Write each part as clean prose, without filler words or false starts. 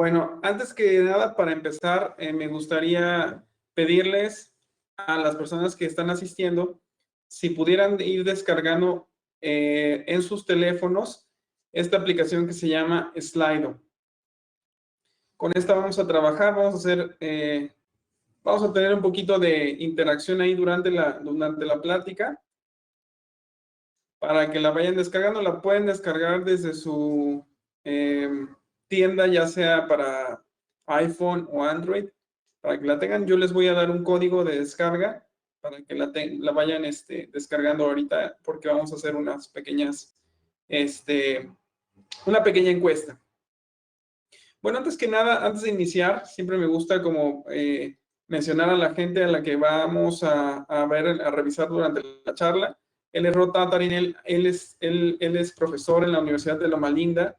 Bueno, antes que nada, para empezar, me gustaría pedirles a las personas que están asistiendo, si pudieran ir descargando en sus teléfonos esta aplicación que se llama Slido. Con esta vamos a trabajar, vamos a tener un poquito de interacción ahí durante la plática. Para que la vayan descargando, la pueden descargar desde su tienda, ya sea para iPhone o Android, para que la tengan. Yo les voy a dar un código de descarga para que la vayan descargando ahorita, porque vamos a hacer unas pequeñas, una pequeña encuesta. Bueno, antes que nada, antes de iniciar, siempre me gusta como mencionar a la gente a la que vamos a revisar durante la charla. Él es Rod Tatarin, él es profesor en la Universidad de Loma Linda.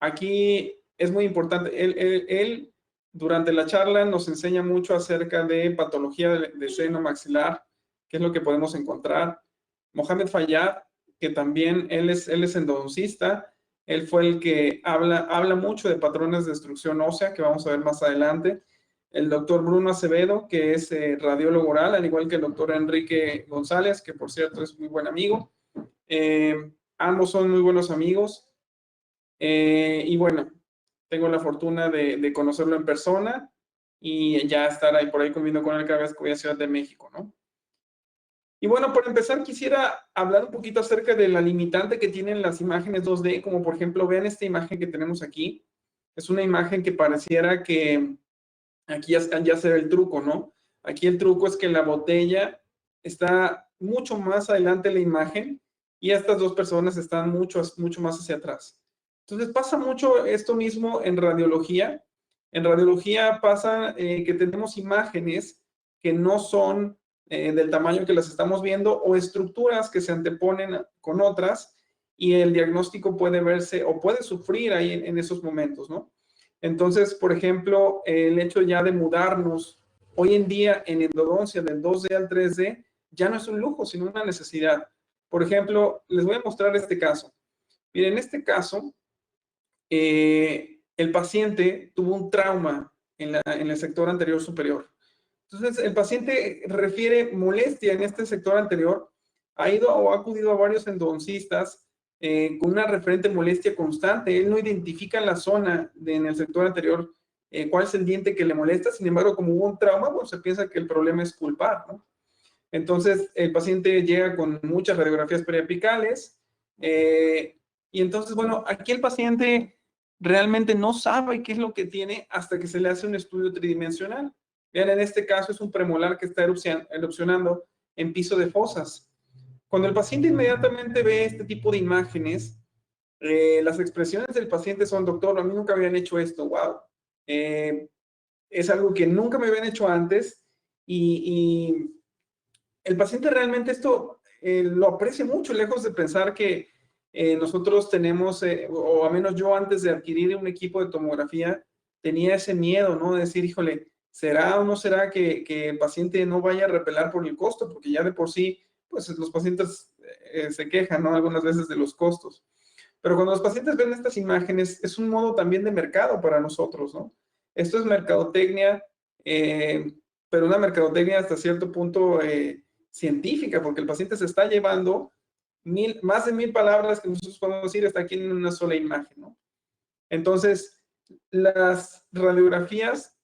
Aquí es muy importante, él durante la charla nos enseña mucho acerca de patología de seno maxilar, qué es lo que podemos encontrar. Mohamed Fayad, que también él es endodoncista. Él fue el que habla mucho de patrones de destrucción ósea, que vamos a ver más adelante. El doctor Bruno Acevedo, que es radiólogo oral, al igual que el doctor Enrique González, que por cierto es muy buen amigo. Ambos son muy buenos amigos. Y bueno, tengo la fortuna de conocerlo en persona y ya estar ahí por ahí comiendo con él cada vez que voy a Ciudad de México, ¿no? Y bueno, para empezar quisiera hablar un poquito acerca de la limitante que tienen las imágenes 2D, como por ejemplo, vean esta imagen que tenemos aquí. Es una imagen que pareciera que aquí ya se ve el truco, ¿no? Aquí el truco es que la botella está mucho más adelante de la imagen y estas dos personas están mucho más hacia atrás. Entonces pasa mucho esto mismo en radiología. En radiología pasa que tenemos imágenes que no son del tamaño que las estamos viendo o estructuras que se anteponen con otras y el diagnóstico puede verse o puede sufrir ahí en esos momentos, ¿no? Entonces, por ejemplo, el hecho ya de mudarnos hoy en día en endodoncia del 2D al 3D ya no es un lujo, sino una necesidad. Por ejemplo, les voy a mostrar este caso. Miren, en este caso, el paciente tuvo un trauma en el sector anterior superior. Entonces, el paciente refiere molestia en este sector anterior, ha ido o ha acudido a varios endodoncistas con una referente molestia constante. Él no identifica en la zona en el sector anterior cuál es el diente que le molesta. Sin embargo, como hubo un trauma, bueno, se piensa que el problema es pulpar, ¿no? Entonces, el paciente llega con muchas radiografías periapicales y entonces, bueno, aquí el paciente realmente no sabe qué es lo que tiene hasta que se le hace un estudio tridimensional. Vean, en este caso es un premolar que está erupcionando en piso de fosas. Cuando el paciente inmediatamente ve este tipo de imágenes, las expresiones del paciente son: doctor, a mí nunca me habían hecho esto, wow. Es algo que nunca me habían hecho antes y el paciente realmente esto lo aprecia mucho, lejos de pensar que nosotros tenemos, o al menos yo antes de adquirir un equipo de tomografía, tenía ese miedo, ¿no? De decir, híjole, ¿será o no será que el paciente no vaya a repelar por el costo? Porque ya de por sí, pues los pacientes se quejan, ¿no? Algunas veces de los costos. Pero cuando los pacientes ven estas imágenes, es un modo también de mercado para nosotros, ¿no? Esto es mercadotecnia, pero una mercadotecnia hasta cierto punto científica, porque el paciente se está llevando más de 1000 palabras que nosotros podemos decir está aquí en una sola imagen, ¿no? Entonces, las radiografías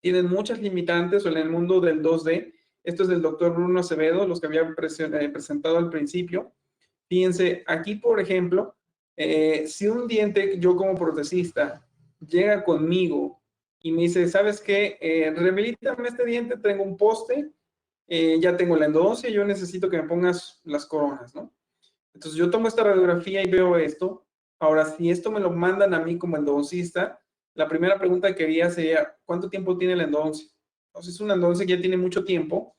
tienen muchas limitantes en el mundo del 2D. Esto es del doctor Bruno Acevedo, los que había presentado al principio. Fíjense, aquí, por ejemplo, si un diente, yo como protesista, llega conmigo y me dice, ¿sabes qué? Rehabilítame este diente, tengo un poste, ya tengo la endodoncia, yo necesito que me pongas las coronas, ¿no? Entonces yo tomo esta radiografía y veo esto. Ahora, si esto me lo mandan a mí como endodoncista, la primera pregunta que haría sería, ¿cuánto tiempo tiene la endodoncia? Entonces es una endodoncia que ya tiene mucho tiempo.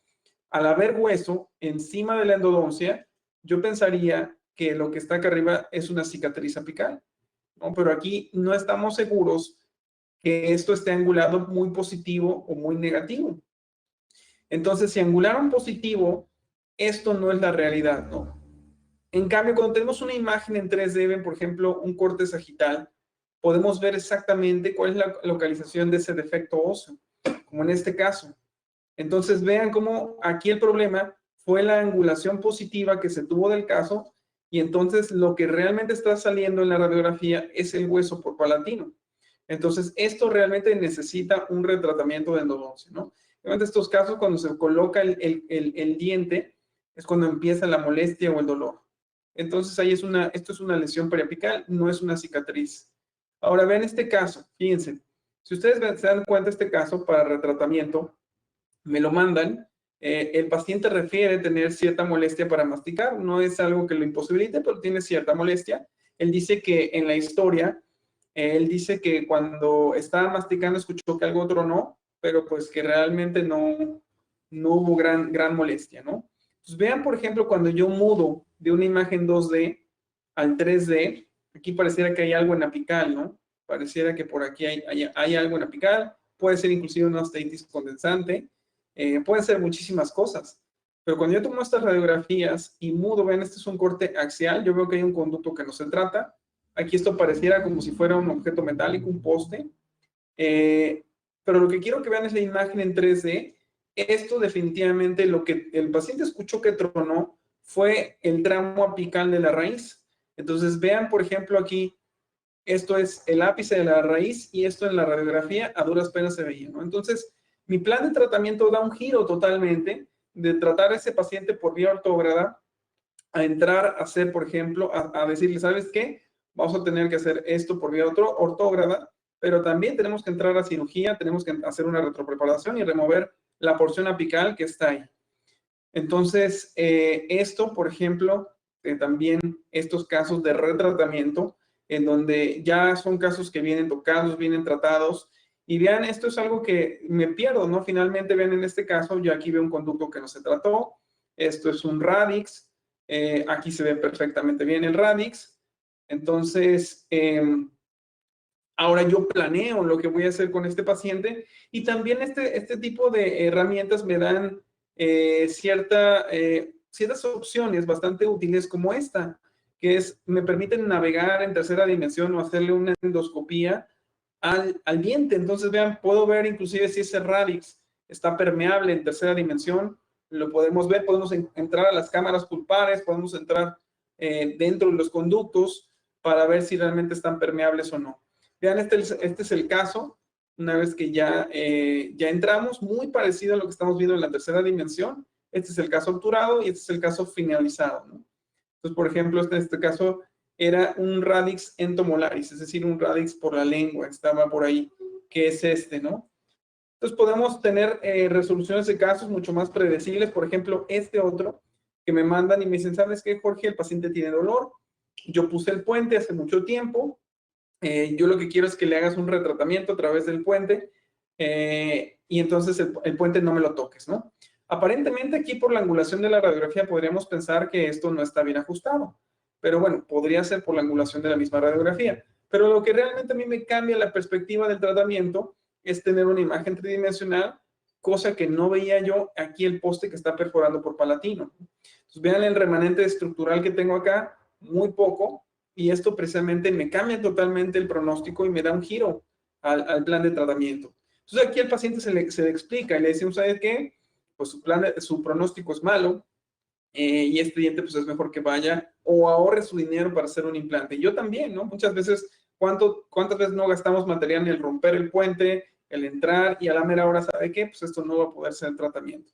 Al haber hueso encima de la endodoncia, yo pensaría que lo que está acá arriba es una cicatriz apical, ¿no? Pero aquí no estamos seguros que esto esté angulado muy positivo o muy negativo. Entonces, si angularon positivo, esto no es la realidad, ¿no? En cambio, cuando tenemos una imagen en 3D, ven, por ejemplo, un corte sagital, podemos ver exactamente cuál es la localización de ese defecto óseo, como en este caso. Entonces vean cómo aquí el problema fue la angulación positiva que se tuvo del caso, y entonces lo que realmente está saliendo en la radiografía es el hueso por palatino. Entonces esto realmente necesita un retratamiento de endodoncia, ¿no? En estos casos, cuando se coloca el diente, es cuando empieza la molestia o el dolor. Entonces ahí esto es una lesión periapical, no es una cicatriz. Ahora vean este caso, fíjense, si ustedes se dan cuenta, este caso para retratamiento, me lo mandan, el paciente refiere tener cierta molestia para masticar, no es algo que lo imposibilite, pero tiene cierta molestia. Él dice que en la historia, él dice que cuando estaba masticando escuchó que algo tronó, pero pues que realmente no hubo gran molestia, ¿no? Entonces vean, por ejemplo, cuando yo mudo de una imagen 2D al 3D, aquí pareciera que hay algo en apical, ¿no? Pareciera que por aquí hay algo en apical, puede ser inclusive una osteitis condensante, pueden ser muchísimas cosas. Pero cuando yo tomo estas radiografías y mudo, vean, este es un corte axial, yo veo que hay un conducto que no se trata. Aquí esto pareciera como si fuera un objeto metálico, un poste. Pero lo que quiero que vean es la imagen en 3D. Esto definitivamente lo que el paciente escuchó que tronó fue el tramo apical de la raíz. Entonces vean, por ejemplo, aquí, esto es el ápice de la raíz y esto en la radiografía a duras penas se veía, ¿no? Entonces, mi plan de tratamiento da un giro totalmente de tratar a ese paciente por vía ortógrada a entrar a hacer, por ejemplo, a decirle, ¿sabes qué? Vamos a tener que hacer esto por vía ortógrada, pero también tenemos que entrar a cirugía, tenemos que hacer una retropreparación y remover la porción apical que está ahí. Entonces, esto, por ejemplo, también estos casos de retratamiento, en donde ya son casos que vienen tocados, vienen tratados, y vean, esto es algo que me pierdo, ¿no? Finalmente, vean, en este caso, yo aquí veo un conducto que no se trató, esto es un radix, aquí se ve perfectamente bien el radix, entonces, ahora yo planeo lo que voy a hacer con este paciente, y también este tipo de herramientas me dan ciertas opciones bastante útiles como esta, que es, me permiten navegar en tercera dimensión o hacerle una endoscopía al diente. Entonces, vean, puedo ver inclusive si ese radix está permeable en tercera dimensión, lo podemos ver, podemos entrar a las cámaras pulpares, podemos entrar dentro de los conductos para ver si realmente están permeables o no. Vean, este es el caso, una vez que ya entramos, muy parecido a lo que estamos viendo en la tercera dimensión. Este es el caso obturado y este es el caso finalizado, ¿no? Entonces, por ejemplo, en este caso era un radix entomolaris, es decir, un radix por la lengua, estaba por ahí, que es este, ¿no? Entonces, podemos tener resoluciones de casos mucho más predecibles. Por ejemplo, este otro que me mandan y me dicen, ¿sabes qué, Jorge? El paciente tiene dolor. Yo puse el puente hace mucho tiempo. Yo lo que quiero es que le hagas un retratamiento a través del puente y entonces el puente no me lo toques, ¿no? Aparentemente aquí por la angulación de la radiografía podríamos pensar que esto no está bien ajustado, pero bueno, podría ser por la angulación de la misma radiografía. Pero lo que realmente a mí me cambia la perspectiva del tratamiento es tener una imagen tridimensional, cosa que no veía yo aquí el poste que está perforando por palatino. Entonces vean el remanente estructural que tengo acá, muy poco, y esto precisamente me cambia totalmente el pronóstico y me da un giro al plan de tratamiento. Entonces aquí al paciente se le explica y le decimos, ¿sabes qué? Pues su pronóstico es malo y este diente pues es mejor que vaya o ahorre su dinero para hacer un implante. Y yo también, ¿no? Muchas veces, ¿cuántas veces no gastamos material en el romper el puente, el entrar y a la mera hora, ¿sabe qué? Pues esto no va a poder ser el tratamiento.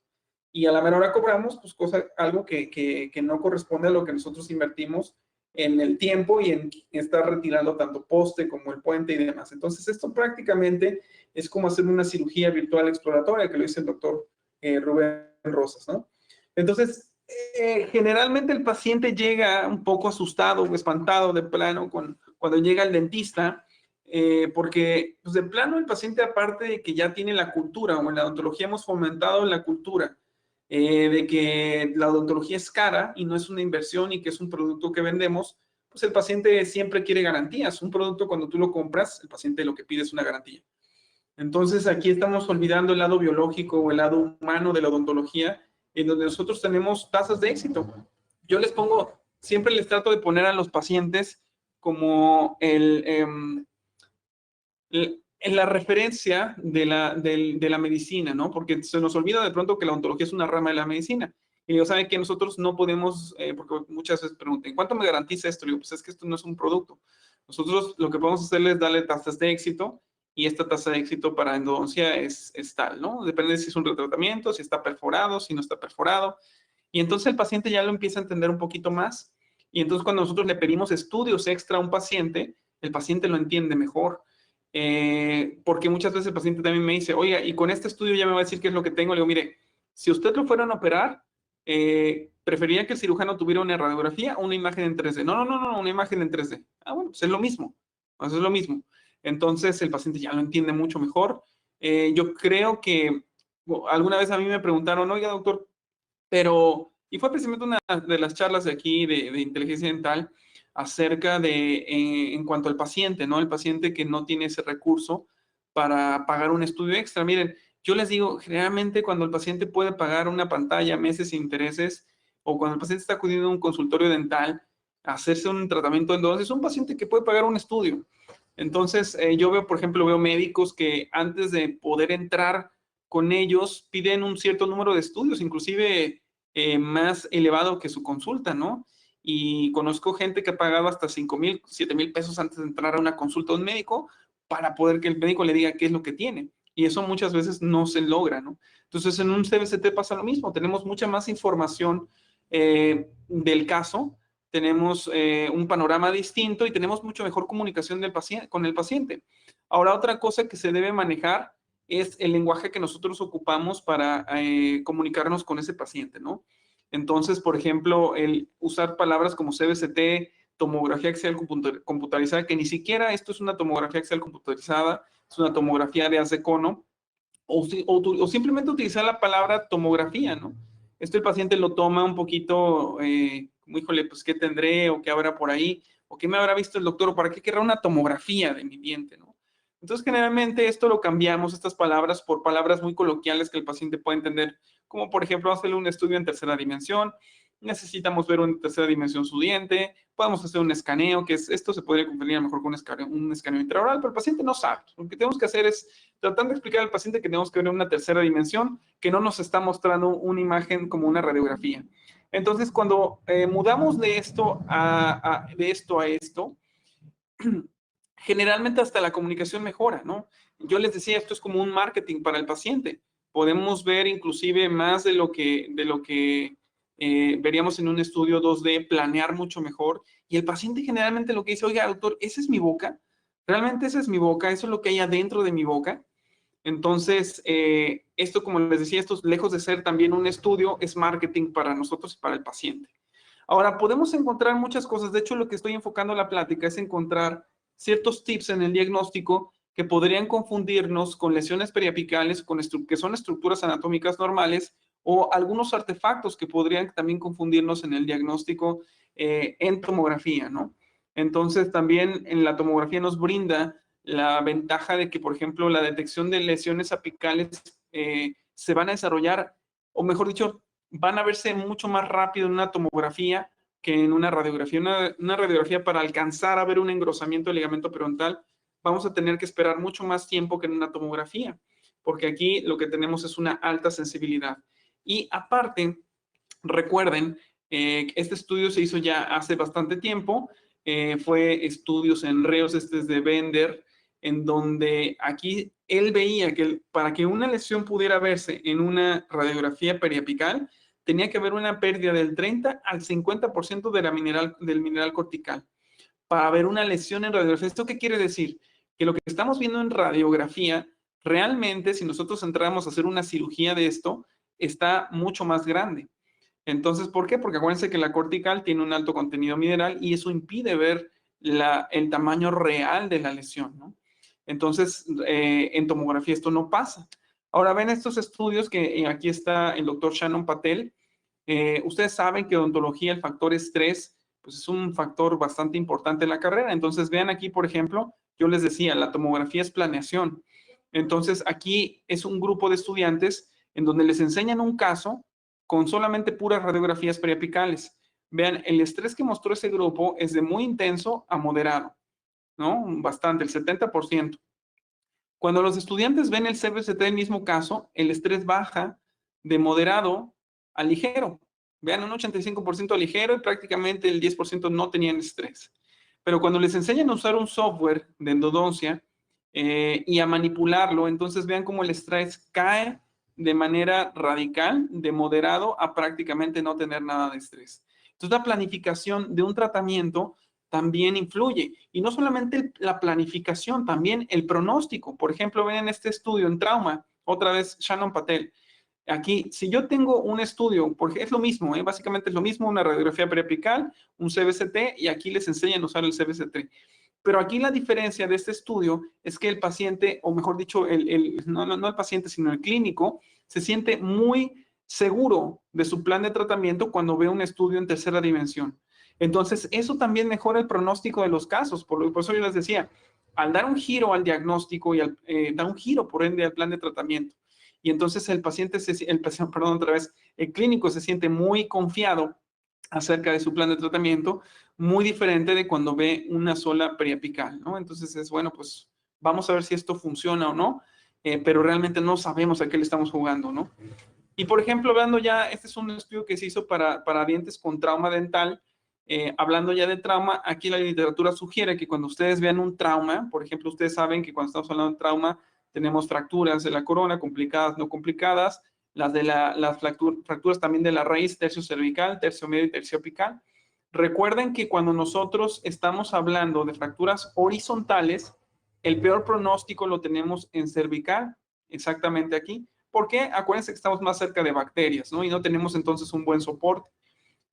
Y a la mera hora cobramos, pues algo que no corresponde a lo que nosotros invertimos en el tiempo y en estar retirando tanto poste como el puente y demás. Entonces, esto prácticamente es como hacer una cirugía virtual exploratoria, que lo dice el doctor Rubén Rosas, ¿no? Entonces, generalmente el paciente llega un poco asustado o espantado de plano cuando llega al dentista, porque pues de plano el paciente, aparte de que ya tiene la cultura, o en la odontología hemos fomentado la cultura, de que la odontología es cara y no es una inversión y que es un producto que vendemos, pues el paciente siempre quiere garantías. Un producto, cuando tú lo compras, el paciente lo que pide es una garantía. Entonces, aquí estamos olvidando el lado biológico o el lado humano de la odontología, en donde nosotros tenemos tasas de éxito. Yo les pongo, siempre les trato de poner a los pacientes como en la referencia de la medicina, ¿no? Porque se nos olvida de pronto que la odontología es una rama de la medicina. Y ellos saben que nosotros no podemos, porque muchas veces preguntan, ¿cuánto me garantiza esto? Y digo, pues es que esto no es un producto. Nosotros lo que podemos hacerles es darle tasas de éxito, y esta tasa de éxito para endodoncia es tal, ¿no? Depende de si es un retratamiento, si está perforado, si no está perforado. Y entonces el paciente ya lo empieza a entender un poquito más. Y entonces cuando nosotros le pedimos estudios extra a un paciente, el paciente lo entiende mejor. Porque muchas veces el paciente también me dice, oiga, y con este estudio ya me va a decir qué es lo que tengo. Le digo, mire, si usted lo fueran a operar, preferiría que el cirujano tuviera una radiografía o una imagen en 3D. No, no, no, no, una imagen en 3D. Ah, bueno, pues es lo mismo. Pues es lo mismo. Entonces el paciente ya lo entiende mucho mejor. Yo creo que alguna vez a mí me preguntaron, oiga, doctor, pero, y fue precisamente una de las charlas de aquí de inteligencia dental acerca de, en cuanto al paciente, ¿no? El paciente que no tiene ese recurso para pagar un estudio extra. Miren, yo les digo, generalmente cuando el paciente puede pagar una pantalla, meses sin intereses, o cuando el paciente está acudiendo a un consultorio dental a hacerse un tratamiento de endodoncia, es un paciente que puede pagar un estudio. Entonces, yo veo, por ejemplo, veo médicos que antes de poder entrar con ellos piden un cierto número de estudios, inclusive más elevado que su consulta, ¿no? Y conozco gente que ha pagado hasta 5,000, 7,000 pesos antes de entrar a una consulta de un médico para poder que el médico le diga qué es lo que tiene. Y eso muchas veces no se logra, ¿no? Entonces, en un CBCT pasa lo mismo. Tenemos mucha más información del caso, tenemos un panorama distinto y tenemos mucho mejor comunicación del paciente, con el paciente. Ahora, otra cosa que se debe manejar es el lenguaje que nosotros ocupamos para comunicarnos con ese paciente, ¿no? Entonces, por ejemplo, el usar palabras como CBCT, tomografía axial computarizada, que ni siquiera esto es una tomografía axial computarizada, es una tomografía de haz de cono, o simplemente utilizar la palabra tomografía, ¿no? Esto el paciente lo toma un poquito, como, híjole, pues, ¿qué tendré? ¿O qué habrá por ahí? ¿O qué me habrá visto el doctor? ¿O para qué querrá una tomografía de mi diente, no? Entonces, generalmente esto lo cambiamos, estas palabras, por palabras muy coloquiales que el paciente puede entender, como por ejemplo, hacerle un estudio en tercera dimensión, necesitamos ver en tercera dimensión su diente, podemos hacer un escaneo, que esto se podría confundir a lo mejor con un escaneo intraoral, pero el paciente no sabe. Lo que tenemos que hacer es tratar de explicar al paciente que tenemos que ver en una tercera dimensión, que no nos está mostrando una imagen como una radiografía. Entonces, cuando mudamos de esto a esto, generalmente hasta la comunicación mejora, ¿no? Yo les decía, esto es como un marketing para el paciente. Podemos ver inclusive más de lo que veríamos en un estudio 2D, planear mucho mejor. Y el paciente generalmente lo que dice, oiga, doctor, ¿esa es mi boca? ¿Realmente esa es mi boca? ¿Eso es lo que hay adentro de mi boca? Entonces, esto, como les decía, esto lejos de ser también un estudio, es marketing para nosotros y para el paciente. Ahora, podemos encontrar muchas cosas. De hecho, lo que estoy enfocando la plática es encontrar ciertos tips en el diagnóstico que podrían confundirnos con lesiones periapicales, que son estructuras anatómicas normales, o algunos artefactos que podrían también confundirnos en el diagnóstico en tomografía, ¿no? Entonces, también en la tomografía nos brinda la ventaja de que, por ejemplo, la detección de lesiones apicales se van a desarrollar, o mejor dicho, van a verse mucho más rápido en una tomografía que en una radiografía. Una radiografía, para alcanzar a ver un engrosamiento del ligamento periodontal, vamos a tener que esperar mucho más tiempo que en una tomografía, porque aquí lo que tenemos es una alta sensibilidad. Y aparte, recuerden, este estudio se hizo ya hace bastante tiempo, fue estudios en reos, este es de Bender, en donde aquí él veía que para que una lesión pudiera verse en una radiografía periapical, tenía que haber una pérdida del 30 al 50% del mineral cortical para ver una lesión en radiografía. ¿Esto qué quiere decir? Que lo que estamos viendo en radiografía, realmente, si nosotros entramos a hacer una cirugía de esto, está mucho más grande. Entonces, ¿por qué? Porque acuérdense que la cortical tiene un alto contenido mineral y eso impide ver el tamaño real de la lesión, ¿no? Entonces, en tomografía esto no pasa. Ahora ven estos estudios que aquí está el doctor Shannon Patel. Ustedes saben que odontología, el factor estrés, pues es un factor bastante importante en la carrera. Entonces, vean aquí, por ejemplo, yo les decía, la tomografía es planeación. Entonces, aquí es un grupo de estudiantes en donde les enseñan un caso con solamente puras radiografías periapicales. Vean, el estrés que mostró ese grupo es de muy intenso a moderado, ¿no? Bastante, el 70%. Cuando los estudiantes ven el CBCT del mismo caso, el estrés baja de moderado a ligero. Vean, un 85% ligero y prácticamente el 10% no tenían estrés. Pero cuando les enseñan a usar un software de endodoncia y a manipularlo, entonces vean cómo el estrés cae de manera radical, de moderado a prácticamente no tener nada de estrés. Entonces, la planificación de un tratamiento también influye. Y no solamente la planificación, también el pronóstico. Por ejemplo, ven en este estudio en trauma, otra vez Shannon Patel. Aquí, si yo tengo un estudio, porque es lo mismo, básicamente es lo mismo, una radiografía preapical, un CBCT, y aquí les enseñan a usar el CBCT. Pero aquí la diferencia de este estudio es que el paciente, o mejor dicho, no el paciente, sino el clínico, se siente muy seguro de su plan de tratamiento cuando ve un estudio en tercera dimensión. Entonces, eso también mejora el pronóstico de los casos. Por eso yo les decía, al dar un giro al diagnóstico y dar un giro, por ende, al plan de tratamiento. Y entonces el clínico se siente muy confiado acerca de su plan de tratamiento, muy diferente de cuando ve una sola periapical, ¿no? Entonces es, bueno, pues vamos a ver si esto funciona o no, pero realmente no sabemos a qué le estamos jugando, ¿no? Y por ejemplo, hablando ya, este es un estudio que se hizo para dientes con trauma dental. Hablando ya de trauma, aquí la literatura sugiere que cuando ustedes vean un trauma, por ejemplo, ustedes saben que cuando estamos hablando de trauma, tenemos fracturas de la corona, complicadas, no complicadas, las fracturas también de la raíz tercio cervical, tercio medio y tercio apical. Recuerden que cuando nosotros estamos hablando de fracturas horizontales, el peor pronóstico lo tenemos en cervical, exactamente aquí. ¿Por qué? Acuérdense que estamos más cerca de bacterias, ¿no? Y no tenemos entonces un buen soporte.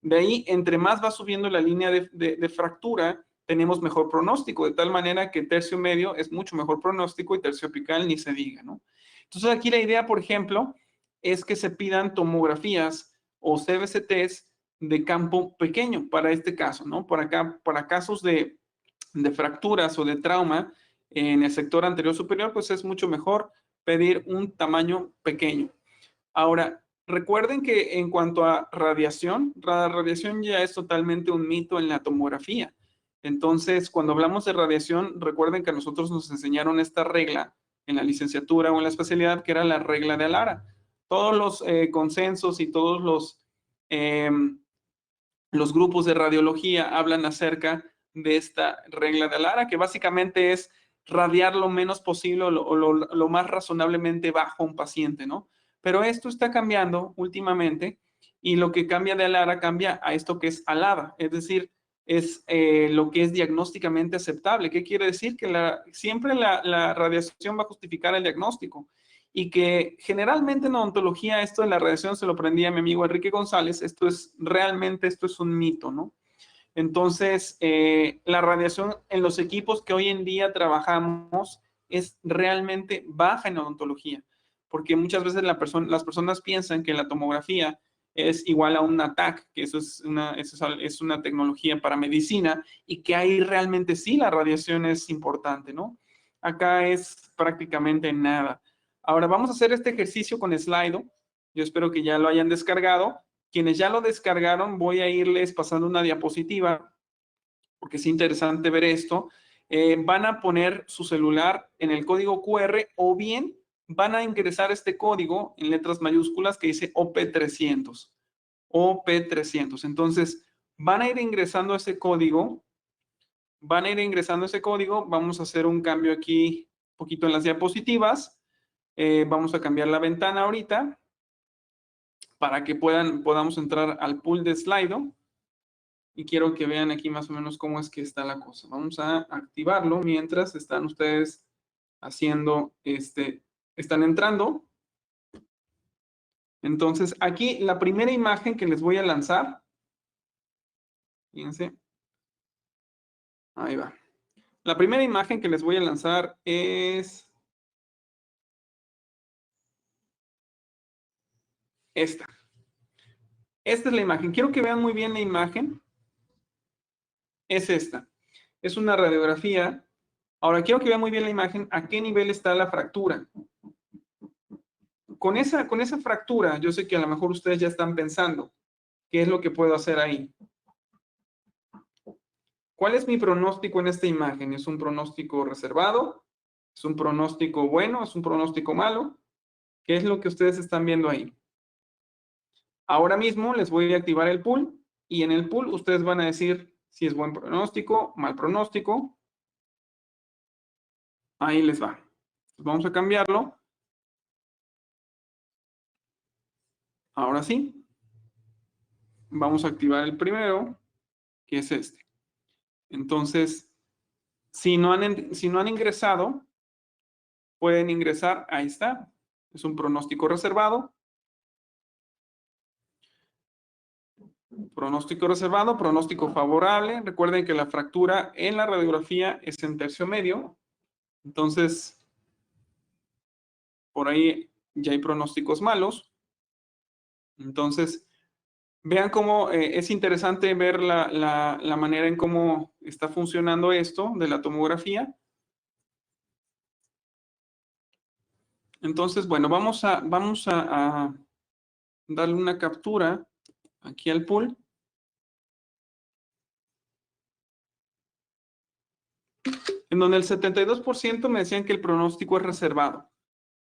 De ahí, entre más va subiendo la línea de fractura, tenemos mejor pronóstico, de tal manera que tercio medio es mucho mejor pronóstico y tercio apical ni se diga, ¿no? Entonces, aquí la idea, por ejemplo, es que se pidan tomografías o CBCTs de campo pequeño para este caso, ¿no? Para casos de fracturas o de trauma en el sector anterior superior, pues es mucho mejor pedir un tamaño pequeño. Ahora, recuerden que en cuanto a radiación, la radiación ya es totalmente un mito en la tomografía. Entonces, cuando hablamos de radiación, recuerden que a nosotros nos enseñaron esta regla en la licenciatura o en la especialidad, que era la regla de Alara. Todos los consensos y todos los grupos de radiología hablan acerca de esta regla de Alara, que básicamente es radiar lo menos posible o lo más razonablemente bajo a un paciente, ¿no? Pero esto está cambiando últimamente y lo que cambia de Alara cambia a esto que es ALADA, es decir, es lo que es diagnósticamente aceptable. ¿Qué quiere decir? Que siempre la radiación va a justificar el diagnóstico y que generalmente en odontología esto de la radiación se lo aprendí a mi amigo Enrique González, esto es un mito, ¿no? Entonces, la radiación en los equipos que hoy en día trabajamos es realmente baja en odontología, porque muchas veces las personas piensan que la tomografía es igual a un ATAC, que eso es una tecnología para medicina, y que ahí realmente sí la radiación es importante, ¿no? Acá es prácticamente nada. Ahora vamos a hacer este ejercicio con Slido. Yo espero que ya lo hayan descargado. Quienes ya lo descargaron, voy a irles pasando una diapositiva, porque es interesante ver esto. Van a poner su celular en el código QR o bien van a ingresar este código en letras mayúsculas que dice OP300. OP300. Entonces, van a ir ingresando ese código. Vamos a hacer un cambio aquí un poquito en las diapositivas. Vamos a cambiar la ventana ahorita para que podamos entrar al pool de Slido. Y quiero que vean aquí más o menos cómo es que está la cosa. Vamos a activarlo mientras están ustedes haciendo están entrando. Entonces, aquí la primera imagen que les voy a lanzar. Fíjense. Ahí va. La primera imagen que les voy a lanzar es esta. Esta es la imagen. Quiero que vean muy bien la imagen. Es esta. Es una radiografía. Ahora, quiero que vean muy bien la imagen. ¿A qué nivel está la fractura? Con esa fractura, yo sé que a lo mejor ustedes ya están pensando, ¿qué es lo que puedo hacer ahí? ¿Cuál es mi pronóstico en esta imagen? ¿Es un pronóstico reservado? ¿Es un pronóstico bueno? ¿Es un pronóstico malo? ¿Qué es lo que ustedes están viendo ahí? Ahora mismo les voy a activar el pool y en el pool ustedes van a decir si es buen pronóstico, mal pronóstico. Ahí les va. Vamos a cambiarlo. Ahora sí. Vamos a activar el primero, que es este. Entonces, si no han ingresado, pueden ingresar. Ahí está. Es un pronóstico reservado. Pronóstico reservado, pronóstico favorable. Recuerden que la fractura en la radiografía es en tercio medio. Entonces, por ahí ya hay pronósticos malos. Entonces, vean cómo es interesante ver la manera en cómo está funcionando esto de la tomografía. Entonces, bueno, vamos a darle una captura aquí al pool. En donde el 72% me decían que el pronóstico es reservado.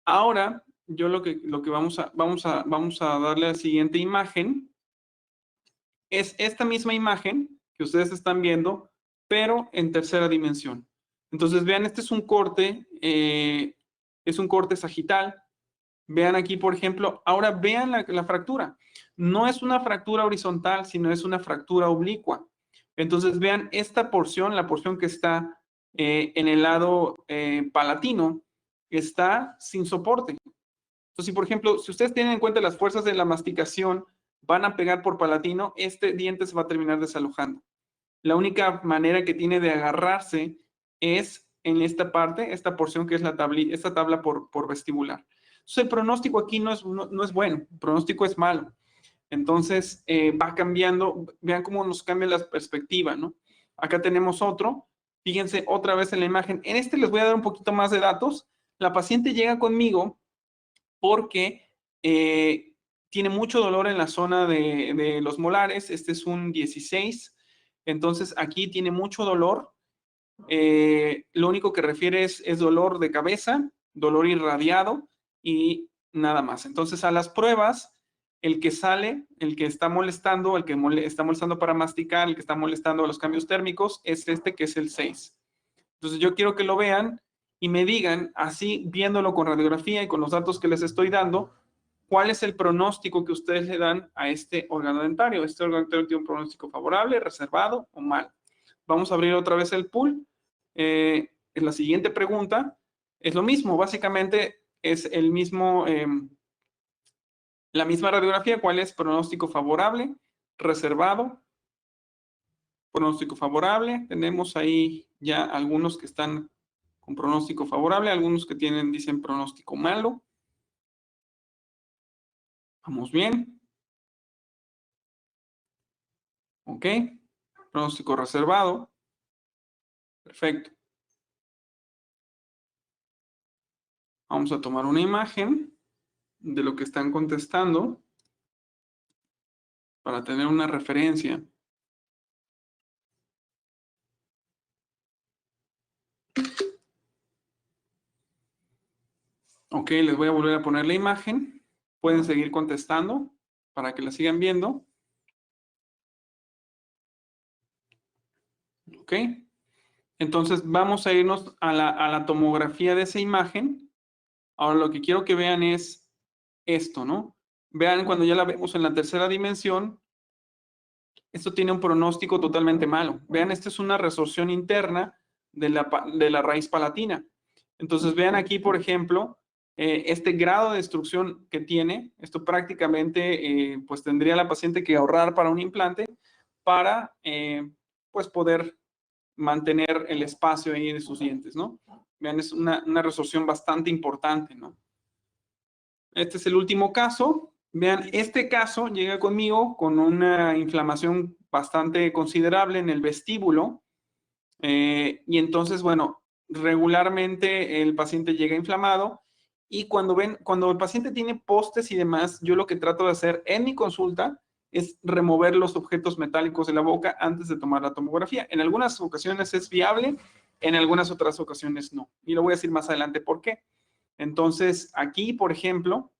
Ahora, yo lo que vamos a darle a la siguiente imagen es esta misma imagen que ustedes están viendo, pero en tercera dimensión. Entonces, vean, este es un corte sagital. Vean aquí, por ejemplo, ahora vean la fractura. No es una fractura horizontal, sino es una fractura oblicua. Entonces, vean esta porción, la porción que está en el lado palatino, está sin soporte. Entonces, si por ejemplo, si ustedes tienen en cuenta las fuerzas de la masticación van a pegar por palatino, este diente se va a terminar desalojando. La única manera que tiene de agarrarse es en esta parte, esta porción que es esta tabla por vestibular. Entonces, el pronóstico aquí no es bueno, el pronóstico es malo. Entonces, va cambiando, vean cómo nos cambia la perspectiva, ¿no? Acá tenemos otro, fíjense otra vez en la imagen. En este les voy a dar un poquito más de datos. La paciente llega conmigo porque tiene mucho dolor en la zona de los molares. Este es un 16. Entonces, aquí tiene mucho dolor. Lo único que refiere es dolor de cabeza, dolor irradiado y nada más. Entonces, a las pruebas, el que sale, el que está molestando, está molestando para masticar, el que está molestando a los cambios térmicos, es este que es el 6. Entonces, yo quiero que lo vean y me digan, así viéndolo con radiografía y con los datos que les estoy dando, cuál es el pronóstico que ustedes le dan a este órgano dentario. ¿Este órgano dentario tiene un pronóstico favorable, reservado o mal? Vamos a abrir otra vez el pool. En la siguiente pregunta es lo mismo, básicamente es el mismo, la misma radiografía. ¿Cuál es pronóstico favorable, reservado? Pronóstico favorable, tenemos ahí ya algunos que están con pronóstico favorable, algunos que dicen pronóstico malo. Vamos bien. Ok. Pronóstico reservado. Perfecto. Vamos a tomar una imagen de lo que están contestando para tener una referencia. Ok, les voy a volver a poner la imagen. Pueden seguir contestando para que la sigan viendo. Ok. Entonces vamos a irnos a la tomografía de esa imagen. Ahora lo que quiero que vean es esto, ¿no? Vean cuando ya la vemos en la tercera dimensión, esto tiene un pronóstico totalmente malo. Vean, esta es una resorción interna de la raíz palatina. Entonces vean aquí, por ejemplo, este grado de destrucción que tiene. Esto prácticamente, pues tendría la paciente que ahorrar para un implante para, pues poder mantener el espacio ahí de sus dientes, ¿no? Vean, es una resorción bastante importante, ¿no? Este es el último caso. Vean, este caso llega conmigo con una inflamación bastante considerable en el vestíbulo. Y entonces, bueno, regularmente el paciente llega inflamado y cuando el paciente tiene postes y demás, yo lo que trato de hacer en mi consulta es remover los objetos metálicos de la boca antes de tomar la tomografía. En algunas ocasiones es viable, en algunas otras ocasiones no. Y lo voy a decir más adelante por qué. Entonces, aquí, por ejemplo,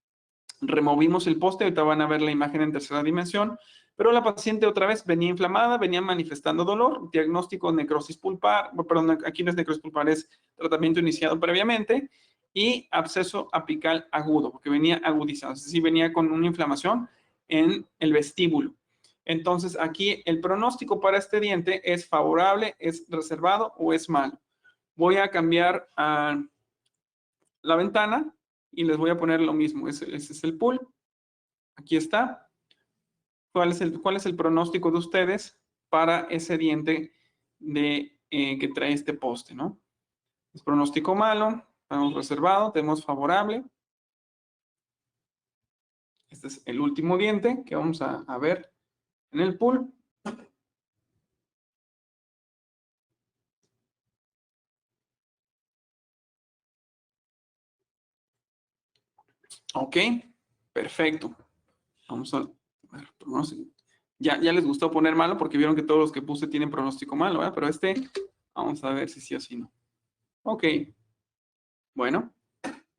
removimos el poste, ahorita van a ver la imagen en tercera dimensión, pero la paciente otra vez venía inflamada, venía manifestando dolor, diagnóstico necrosis pulpar, perdón, aquí no es necrosis pulpar, es tratamiento iniciado previamente, y absceso apical agudo, porque venía agudizado, es decir, venía con una inflamación en el vestíbulo. Entonces, aquí el pronóstico para este diente es favorable, es reservado o es malo. Voy a cambiar a la ventana y les voy a poner lo mismo. Ese es el pool. Aquí está. ¿Cuál es el pronóstico de ustedes para ese diente que trae este poste, ¿no? Es pronóstico malo, tenemos reservado, tenemos favorable. Este es el último diente que vamos a ver en el pool. Ok, perfecto. Vamos a ver, pronóstico. Ya les gustó poner malo porque vieron que todos los que puse tienen pronóstico malo, ¿verdad? Pero vamos a ver si sí o si no. Ok, bueno,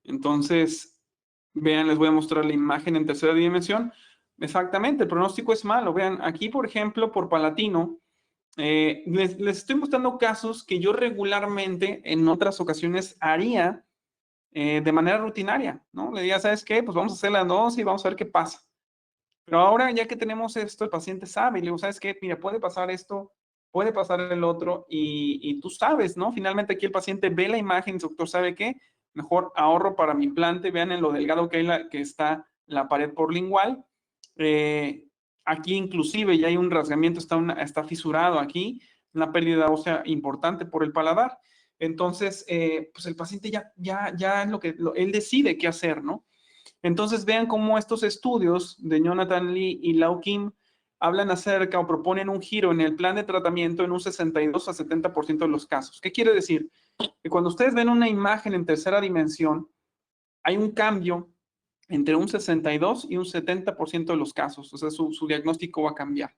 entonces, vean, les voy a mostrar la imagen en tercera dimensión. Exactamente, el pronóstico es malo. Vean, aquí, por ejemplo, por palatino, les estoy mostrando casos que yo regularmente en otras ocasiones haría de manera rutinaria, ¿no? Le diría, ¿sabes qué? Pues vamos a hacer la dosis y vamos a ver qué pasa. Pero ahora, ya que tenemos esto, el paciente sabe, y le digo, ¿sabes qué? Mira, puede pasar esto, puede pasar el otro, y tú sabes, ¿no? Finalmente aquí el paciente ve la imagen, el doctor sabe qué, mejor ahorro para mi implante, vean en lo delgado que está la pared porlingual. Aquí inclusive ya hay un rasgamiento, está fisurado aquí, una pérdida ósea importante por el paladar. Entonces, pues el paciente ya él decide qué hacer, ¿no? Entonces vean cómo estos estudios de Jonathan Lee y Lau Kim hablan acerca o proponen un giro en el plan de tratamiento en un 62 a 70% de los casos. ¿Qué quiere decir? Que cuando ustedes ven una imagen en tercera dimensión, hay un cambio entre un 62 y un 70% de los casos. O sea, su diagnóstico va a cambiar.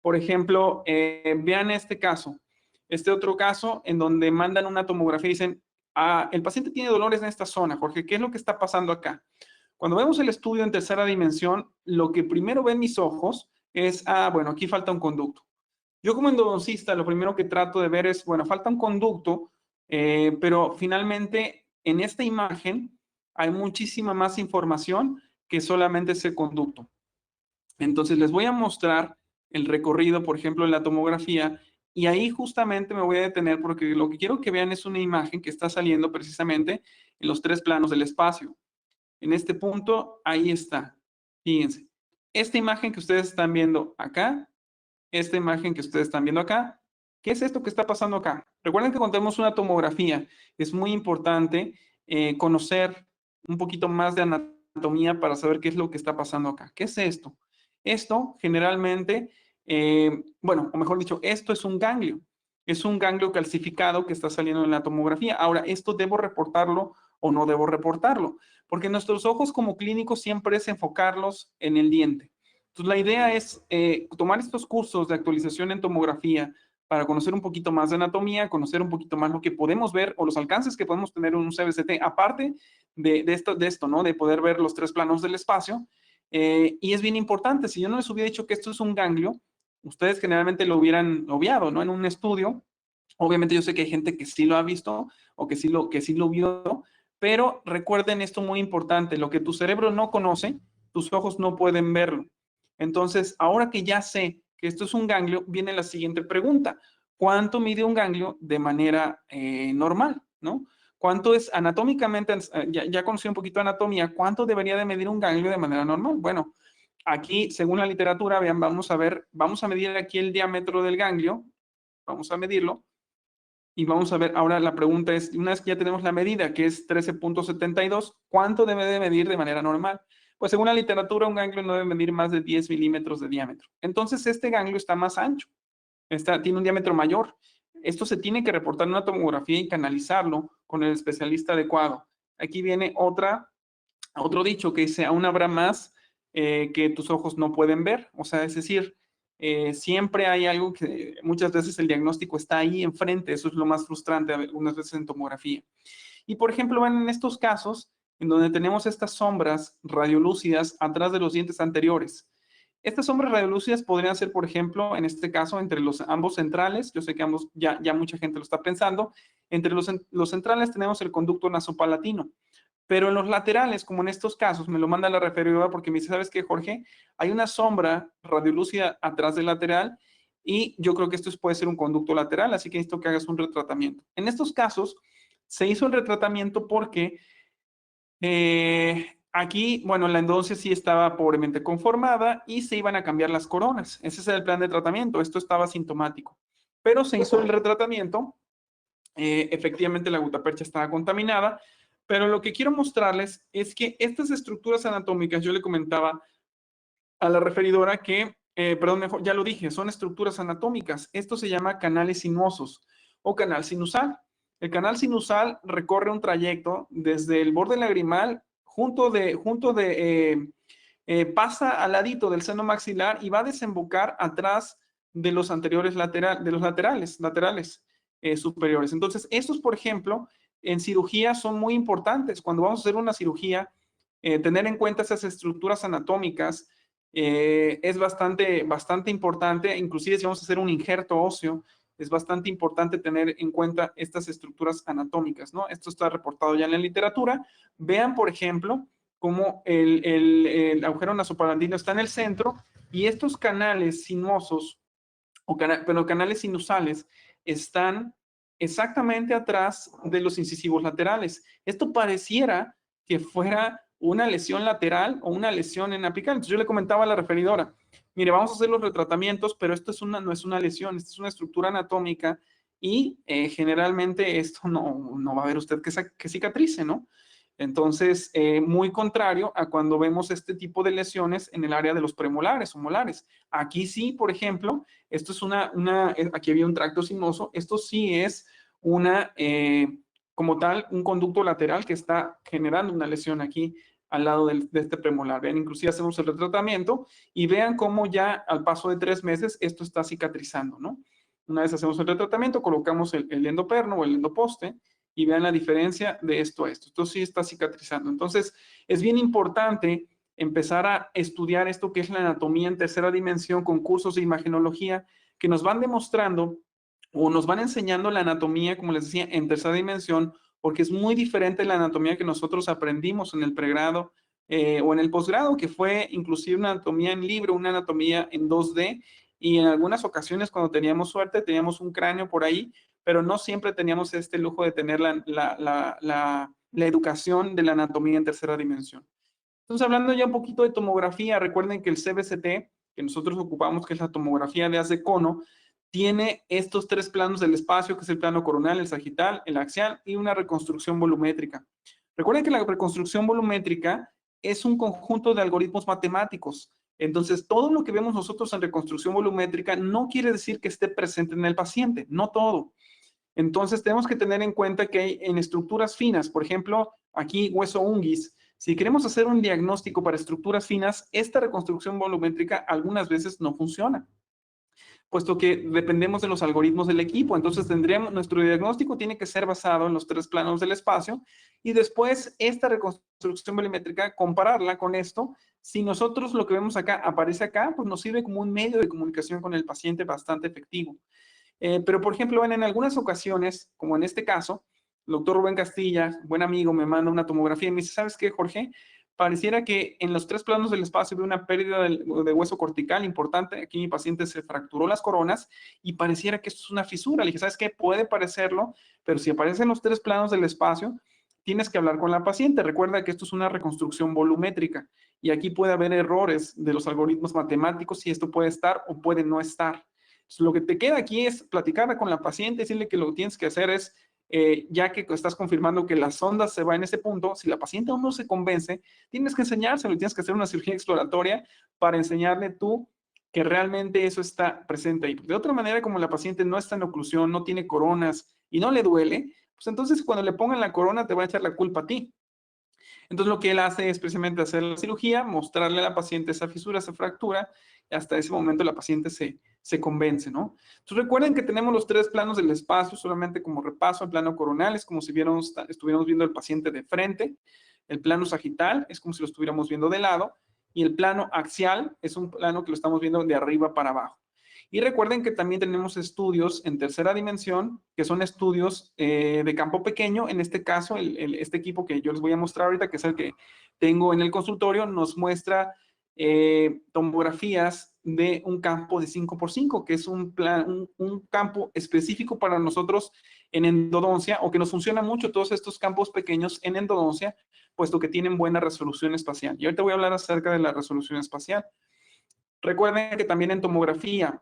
Por ejemplo, vean este caso. Este otro caso en donde mandan una tomografía y dicen, el paciente tiene dolores en esta zona. Jorge, ¿qué es lo que está pasando acá? Cuando vemos el estudio en tercera dimensión, lo que primero ven mis ojos es, bueno, aquí falta un conducto. Yo como endodoncista, lo primero que trato de ver es, bueno, falta un conducto, pero finalmente en esta imagen hay muchísima más información que solamente ese conducto. Entonces les voy a mostrar el recorrido, por ejemplo, en la tomografía, y ahí justamente me voy a detener porque lo que quiero que vean es una imagen que está saliendo precisamente en los 3 planos del espacio. En este punto, ahí está. Fíjense. Esta imagen que ustedes están viendo acá, esta imagen que ustedes están viendo acá, ¿qué es esto que está pasando acá? Recuerden que cuando tenemos una tomografía, es muy importante conocer un poquito más de anatomía para saber qué es lo que está pasando acá. ¿Qué es esto? Esto generalmente, bueno, o mejor dicho, esto es un ganglio. Es un ganglio calcificado que está saliendo en la tomografía. Ahora, ¿esto debo reportarlo o no debo reportarlo? Porque nuestros ojos como clínicos siempre es enfocarlos en el diente. Entonces, la idea es tomar estos cursos de actualización en tomografía para conocer un poquito más de anatomía, conocer un poquito más lo que podemos ver o los alcances que podemos tener en un CBCT, aparte de esto, ¿no? De poder ver los 3 planos del espacio. Y es bien importante, si yo no les hubiera dicho que esto es un ganglio, ustedes generalmente lo hubieran obviado, ¿no? En un estudio, obviamente yo sé que hay gente que sí lo ha visto o que sí lo vio, pero recuerden esto muy importante, lo que tu cerebro no conoce, tus ojos no pueden verlo. Entonces, ahora que ya sé que esto es un ganglio, viene la siguiente pregunta. ¿Cuánto mide un ganglio de manera normal, ¿no? ¿Cuánto es anatómicamente, ya conocí un poquito de anatomía, cuánto debería de medir un ganglio de manera normal? Bueno, aquí, según la literatura, vean, vamos a medir aquí el diámetro del ganglio, vamos a medirlo, y vamos a ver, ahora la pregunta es, una vez que ya tenemos la medida, que es 13.72, ¿cuánto debe de medir de manera normal? Pues según la literatura, un ganglio no debe medir más de 10 milímetros de diámetro. Entonces, este ganglio está más ancho, tiene un diámetro mayor. Esto se tiene que reportar en una tomografía y canalizarlo con el especialista adecuado. Aquí viene otro dicho que dice, aún habrá más que tus ojos no pueden ver. O sea, es decir, siempre hay algo que muchas veces el diagnóstico está ahí enfrente, eso es lo más frustrante algunas veces en tomografía. Y por ejemplo, ven en estos casos en donde tenemos estas sombras radiolúcidas atrás de los dientes anteriores. Estas sombras radiolúcidas podrían ser, por ejemplo, en este caso, entre ambos centrales. Yo sé que ambos, ya mucha gente lo está pensando. Entre los centrales tenemos el conducto nasopalatino. Pero en los laterales, como en estos casos, me lo manda la referidora porque me dice, ¿sabes qué, Jorge? Hay una sombra radiolúcida atrás del lateral y yo creo que esto puede ser un conducto lateral, así que necesito que hagas un retratamiento. En estos casos, se hizo el retratamiento porque aquí, bueno, la endodoncia sí estaba pobremente conformada y se iban a cambiar las coronas. Ese es el plan de tratamiento. Esto estaba sintomático. Pero se hizo el retratamiento. Efectivamente, la gutapercha estaba contaminada. Pero lo que quiero mostrarles es que estas estructuras anatómicas, yo le comentaba a la referidora que, perdón, mejor, ya lo dije, son estructuras anatómicas. Esto se llama canales sinuosos o canal sinusal. El canal sinusal recorre un trayecto desde el borde lagrimal pasa al ladito del seno maxilar y va a desembocar atrás de los anteriores laterales superiores. Entonces, estos, por ejemplo, en cirugía son muy importantes. Cuando vamos a hacer una cirugía, tener en cuenta esas estructuras anatómicas es bastante importante. Inclusive si vamos a hacer un injerto óseo, es bastante importante tener en cuenta estas estructuras anatómicas, ¿no? Esto está reportado ya en la literatura. Vean, por ejemplo, cómo el agujero nasopalatino está en el centro y estos canales sinuosos, pero canales sinusales, están exactamente atrás de los incisivos laterales. Esto pareciera que fuera una lesión lateral o una lesión en apical. Entonces yo le comentaba a la referidora, mire, vamos a hacer los retratamientos, pero esto no es una lesión, esta es una estructura anatómica y generalmente esto no va a ver usted que cicatrice, ¿no? Entonces, muy contrario a cuando vemos este tipo de lesiones en el área de los premolares o molares. Aquí sí, por ejemplo, esto es aquí había un tracto sinuoso, esto sí es como tal, un conducto lateral que está generando una lesión aquí al lado de este premolar. Vean, inclusive hacemos el retratamiento y vean cómo ya al paso de 3 meses esto está cicatrizando, ¿no? Una vez hacemos el retratamiento, colocamos el endoperno o el endoposte y vean la diferencia de esto a esto. Esto sí está cicatrizando. Entonces, es bien importante empezar a estudiar esto que es la anatomía en tercera dimensión con cursos de imagenología que nos van demostrando o nos van enseñando la anatomía, como les decía, en tercera dimensión, porque es muy diferente la anatomía que nosotros aprendimos en el pregrado o en el posgrado, que fue inclusive una anatomía en libro, una anatomía en 2D, y en algunas ocasiones cuando teníamos suerte teníamos un cráneo por ahí, pero no siempre teníamos este lujo de tener la educación de la anatomía en tercera dimensión. Entonces, hablando ya un poquito de tomografía, recuerden que el CBCT, que nosotros ocupamos, que es la tomografía de haz de cono, tiene estos 3 planos del espacio, que es el plano coronal, el sagital, el axial y una reconstrucción volumétrica. Recuerden que la reconstrucción volumétrica es un conjunto de algoritmos matemáticos. Entonces, todo lo que vemos nosotros en reconstrucción volumétrica no quiere decir que esté presente en el paciente, no todo. Entonces, tenemos que tener en cuenta que hay en estructuras finas, por ejemplo, aquí hueso unguis, si queremos hacer un diagnóstico para estructuras finas, esta reconstrucción volumétrica algunas veces no funciona, puesto que dependemos de los algoritmos del equipo. Entonces, nuestro diagnóstico tiene que ser basado en los 3 planos del espacio y después esta reconstrucción volumétrica, compararla con esto. Si nosotros lo que vemos acá aparece acá, pues nos sirve como un medio de comunicación con el paciente bastante efectivo. Pero, por ejemplo, en algunas ocasiones, como en este caso, el doctor Rubén Castilla, buen amigo, me manda una tomografía y me dice, ¿sabes qué, Jorge? Pareciera que en los 3 planos del espacio veo una pérdida de hueso cortical importante. Aquí mi paciente se fracturó las coronas y pareciera que esto es una fisura. Le dije, ¿sabes qué? Puede parecerlo, pero si aparecen los 3 planos del espacio, tienes que hablar con la paciente. Recuerda que esto es una reconstrucción volumétrica y aquí puede haber errores de los algoritmos matemáticos y esto puede estar o puede no estar. Entonces, lo que te queda aquí es platicar con la paciente, decirle que lo que tienes que hacer es, ya que estás confirmando que la sonda se va en ese punto, si la paciente aún no se convence, tienes que enseñárselo y tienes que hacer una cirugía exploratoria para enseñarle tú que realmente eso está presente ahí. De otra manera, como la paciente no está en oclusión, no tiene coronas y no le duele, pues entonces cuando le pongan la corona te va a echar la culpa a ti. Entonces, lo que él hace es precisamente hacer la cirugía, mostrarle a la paciente esa fisura, esa fractura, y hasta ese momento la paciente se convence, ¿no? Entonces, recuerden que tenemos los 3 planos del espacio, solamente como repaso. El plano coronal es como si estuviéramos viendo al paciente de frente. El plano sagital es como si lo estuviéramos viendo de lado. Y el plano axial es un plano que lo estamos viendo de arriba para abajo. Y recuerden que también tenemos estudios en tercera dimensión, que son estudios de campo pequeño. En este caso, este equipo que yo les voy a mostrar ahorita, que es el que tengo en el consultorio, nos muestra tomografías de un campo de 5x5, que es un campo específico para nosotros en endodoncia, o que nos funciona mucho todos estos campos pequeños en endodoncia, puesto que tienen buena resolución espacial. Y ahorita voy a hablar acerca de la resolución espacial. Recuerden que también en tomografía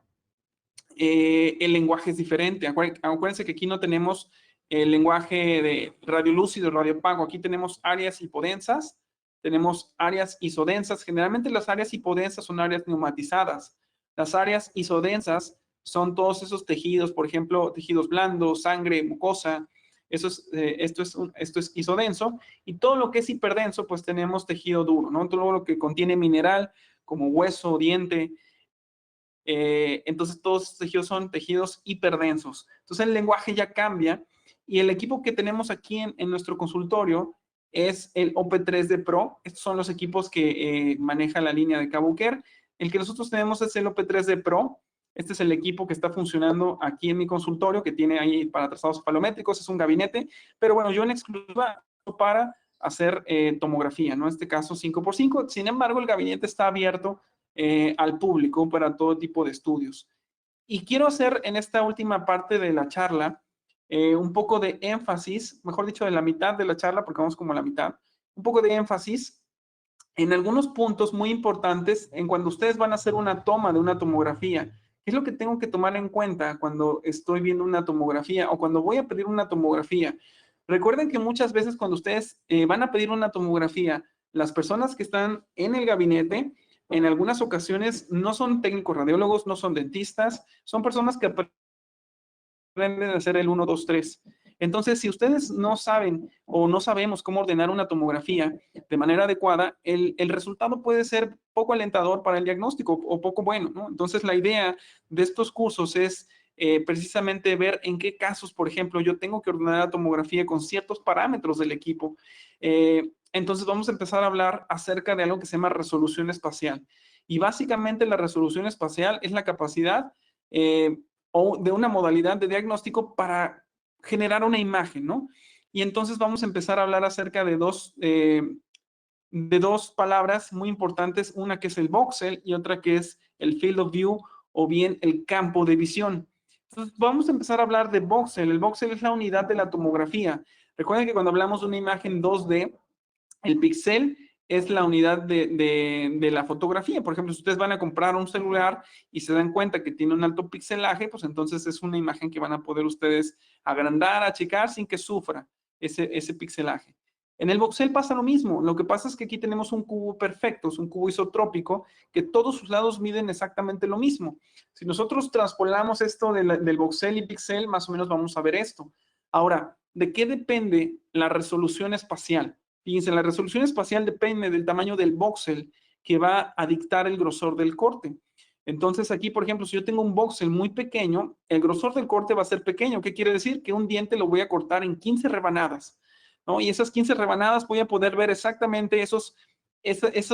el lenguaje es diferente. Acuérdense que aquí no tenemos el lenguaje de radiolúcido, radiopago. Aquí tenemos áreas hipodensas, tenemos áreas isodensas. Generalmente las áreas hipodensas son áreas neumatizadas. Las áreas isodensas son todos esos tejidos, por ejemplo, tejidos blandos, sangre, mucosa. Esto es isodenso. Y todo lo que es hiperdenso, pues tenemos tejido duro, ¿no? Todo lo que contiene mineral, como hueso, diente. Entonces, todos estos tejidos son tejidos hiperdensos. Entonces, el lenguaje ya cambia y el equipo que tenemos aquí en nuestro consultorio es el OP3D Pro. Estos son los equipos que maneja la línea de Kabuker. El que nosotros tenemos es el OP3D Pro. Este es el equipo que está funcionando aquí en mi consultorio, que tiene ahí para trazados palométricos. Es un gabinete, pero bueno, yo en exclusiva para hacer tomografía, ¿no? En este caso 5x5. Sin embargo, el gabinete está abierto al público para todo tipo de estudios. Y quiero hacer en esta última parte de la charla un poco de énfasis, mejor dicho, de la mitad de la charla, porque vamos como a la mitad, un poco de énfasis en algunos puntos muy importantes en cuando ustedes van a hacer una toma de una tomografía. ¿Qué es lo que tengo que tomar en cuenta cuando estoy viendo una tomografía o cuando voy a pedir una tomografía? Recuerden que muchas veces cuando ustedes van a pedir una tomografía, las personas que están en el gabinete, en algunas ocasiones no son técnicos radiólogos, no son dentistas, son personas que aprenden a hacer el 1, 2, 3. Entonces, si ustedes no saben o no sabemos cómo ordenar una tomografía de manera adecuada, el resultado puede ser poco alentador para el diagnóstico o poco bueno, ¿no? Entonces, la idea de estos cursos es precisamente ver en qué casos, por ejemplo, yo tengo que ordenar la tomografía con ciertos parámetros del equipo. Entonces, vamos a empezar a hablar acerca de algo que se llama resolución espacial. Y básicamente la resolución espacial es la capacidad o de una modalidad de diagnóstico para generar una imagen, ¿no? Y entonces vamos a empezar a hablar acerca de dos palabras muy importantes, una que es el voxel y otra que es el field of view o bien el campo de visión. Entonces vamos a empezar a hablar de voxel. El voxel es la unidad de la tomografía. Recuerden que cuando hablamos de una imagen 2D, el píxel es la unidad de la fotografía. Por ejemplo, si ustedes van a comprar un celular y se dan cuenta que tiene un alto pixelaje, pues entonces es una imagen que van a poder ustedes agrandar, achicar sin que sufra ese pixelaje. En el voxel pasa lo mismo. Lo que pasa es que aquí tenemos un cubo perfecto, es un cubo isotrópico, que todos sus lados miden exactamente lo mismo. Si nosotros transpolamos esto del voxel y píxel, más o menos vamos a ver esto. Ahora, ¿de qué depende la resolución espacial? Fíjense, la resolución espacial depende del tamaño del voxel que va a dictar el grosor del corte. Entonces aquí, por ejemplo, si yo tengo un voxel muy pequeño, el grosor del corte va a ser pequeño. ¿Qué quiere decir? Que un diente lo voy a cortar en 15 rebanadas, ¿no? Y esas 15 rebanadas voy a poder ver exactamente esos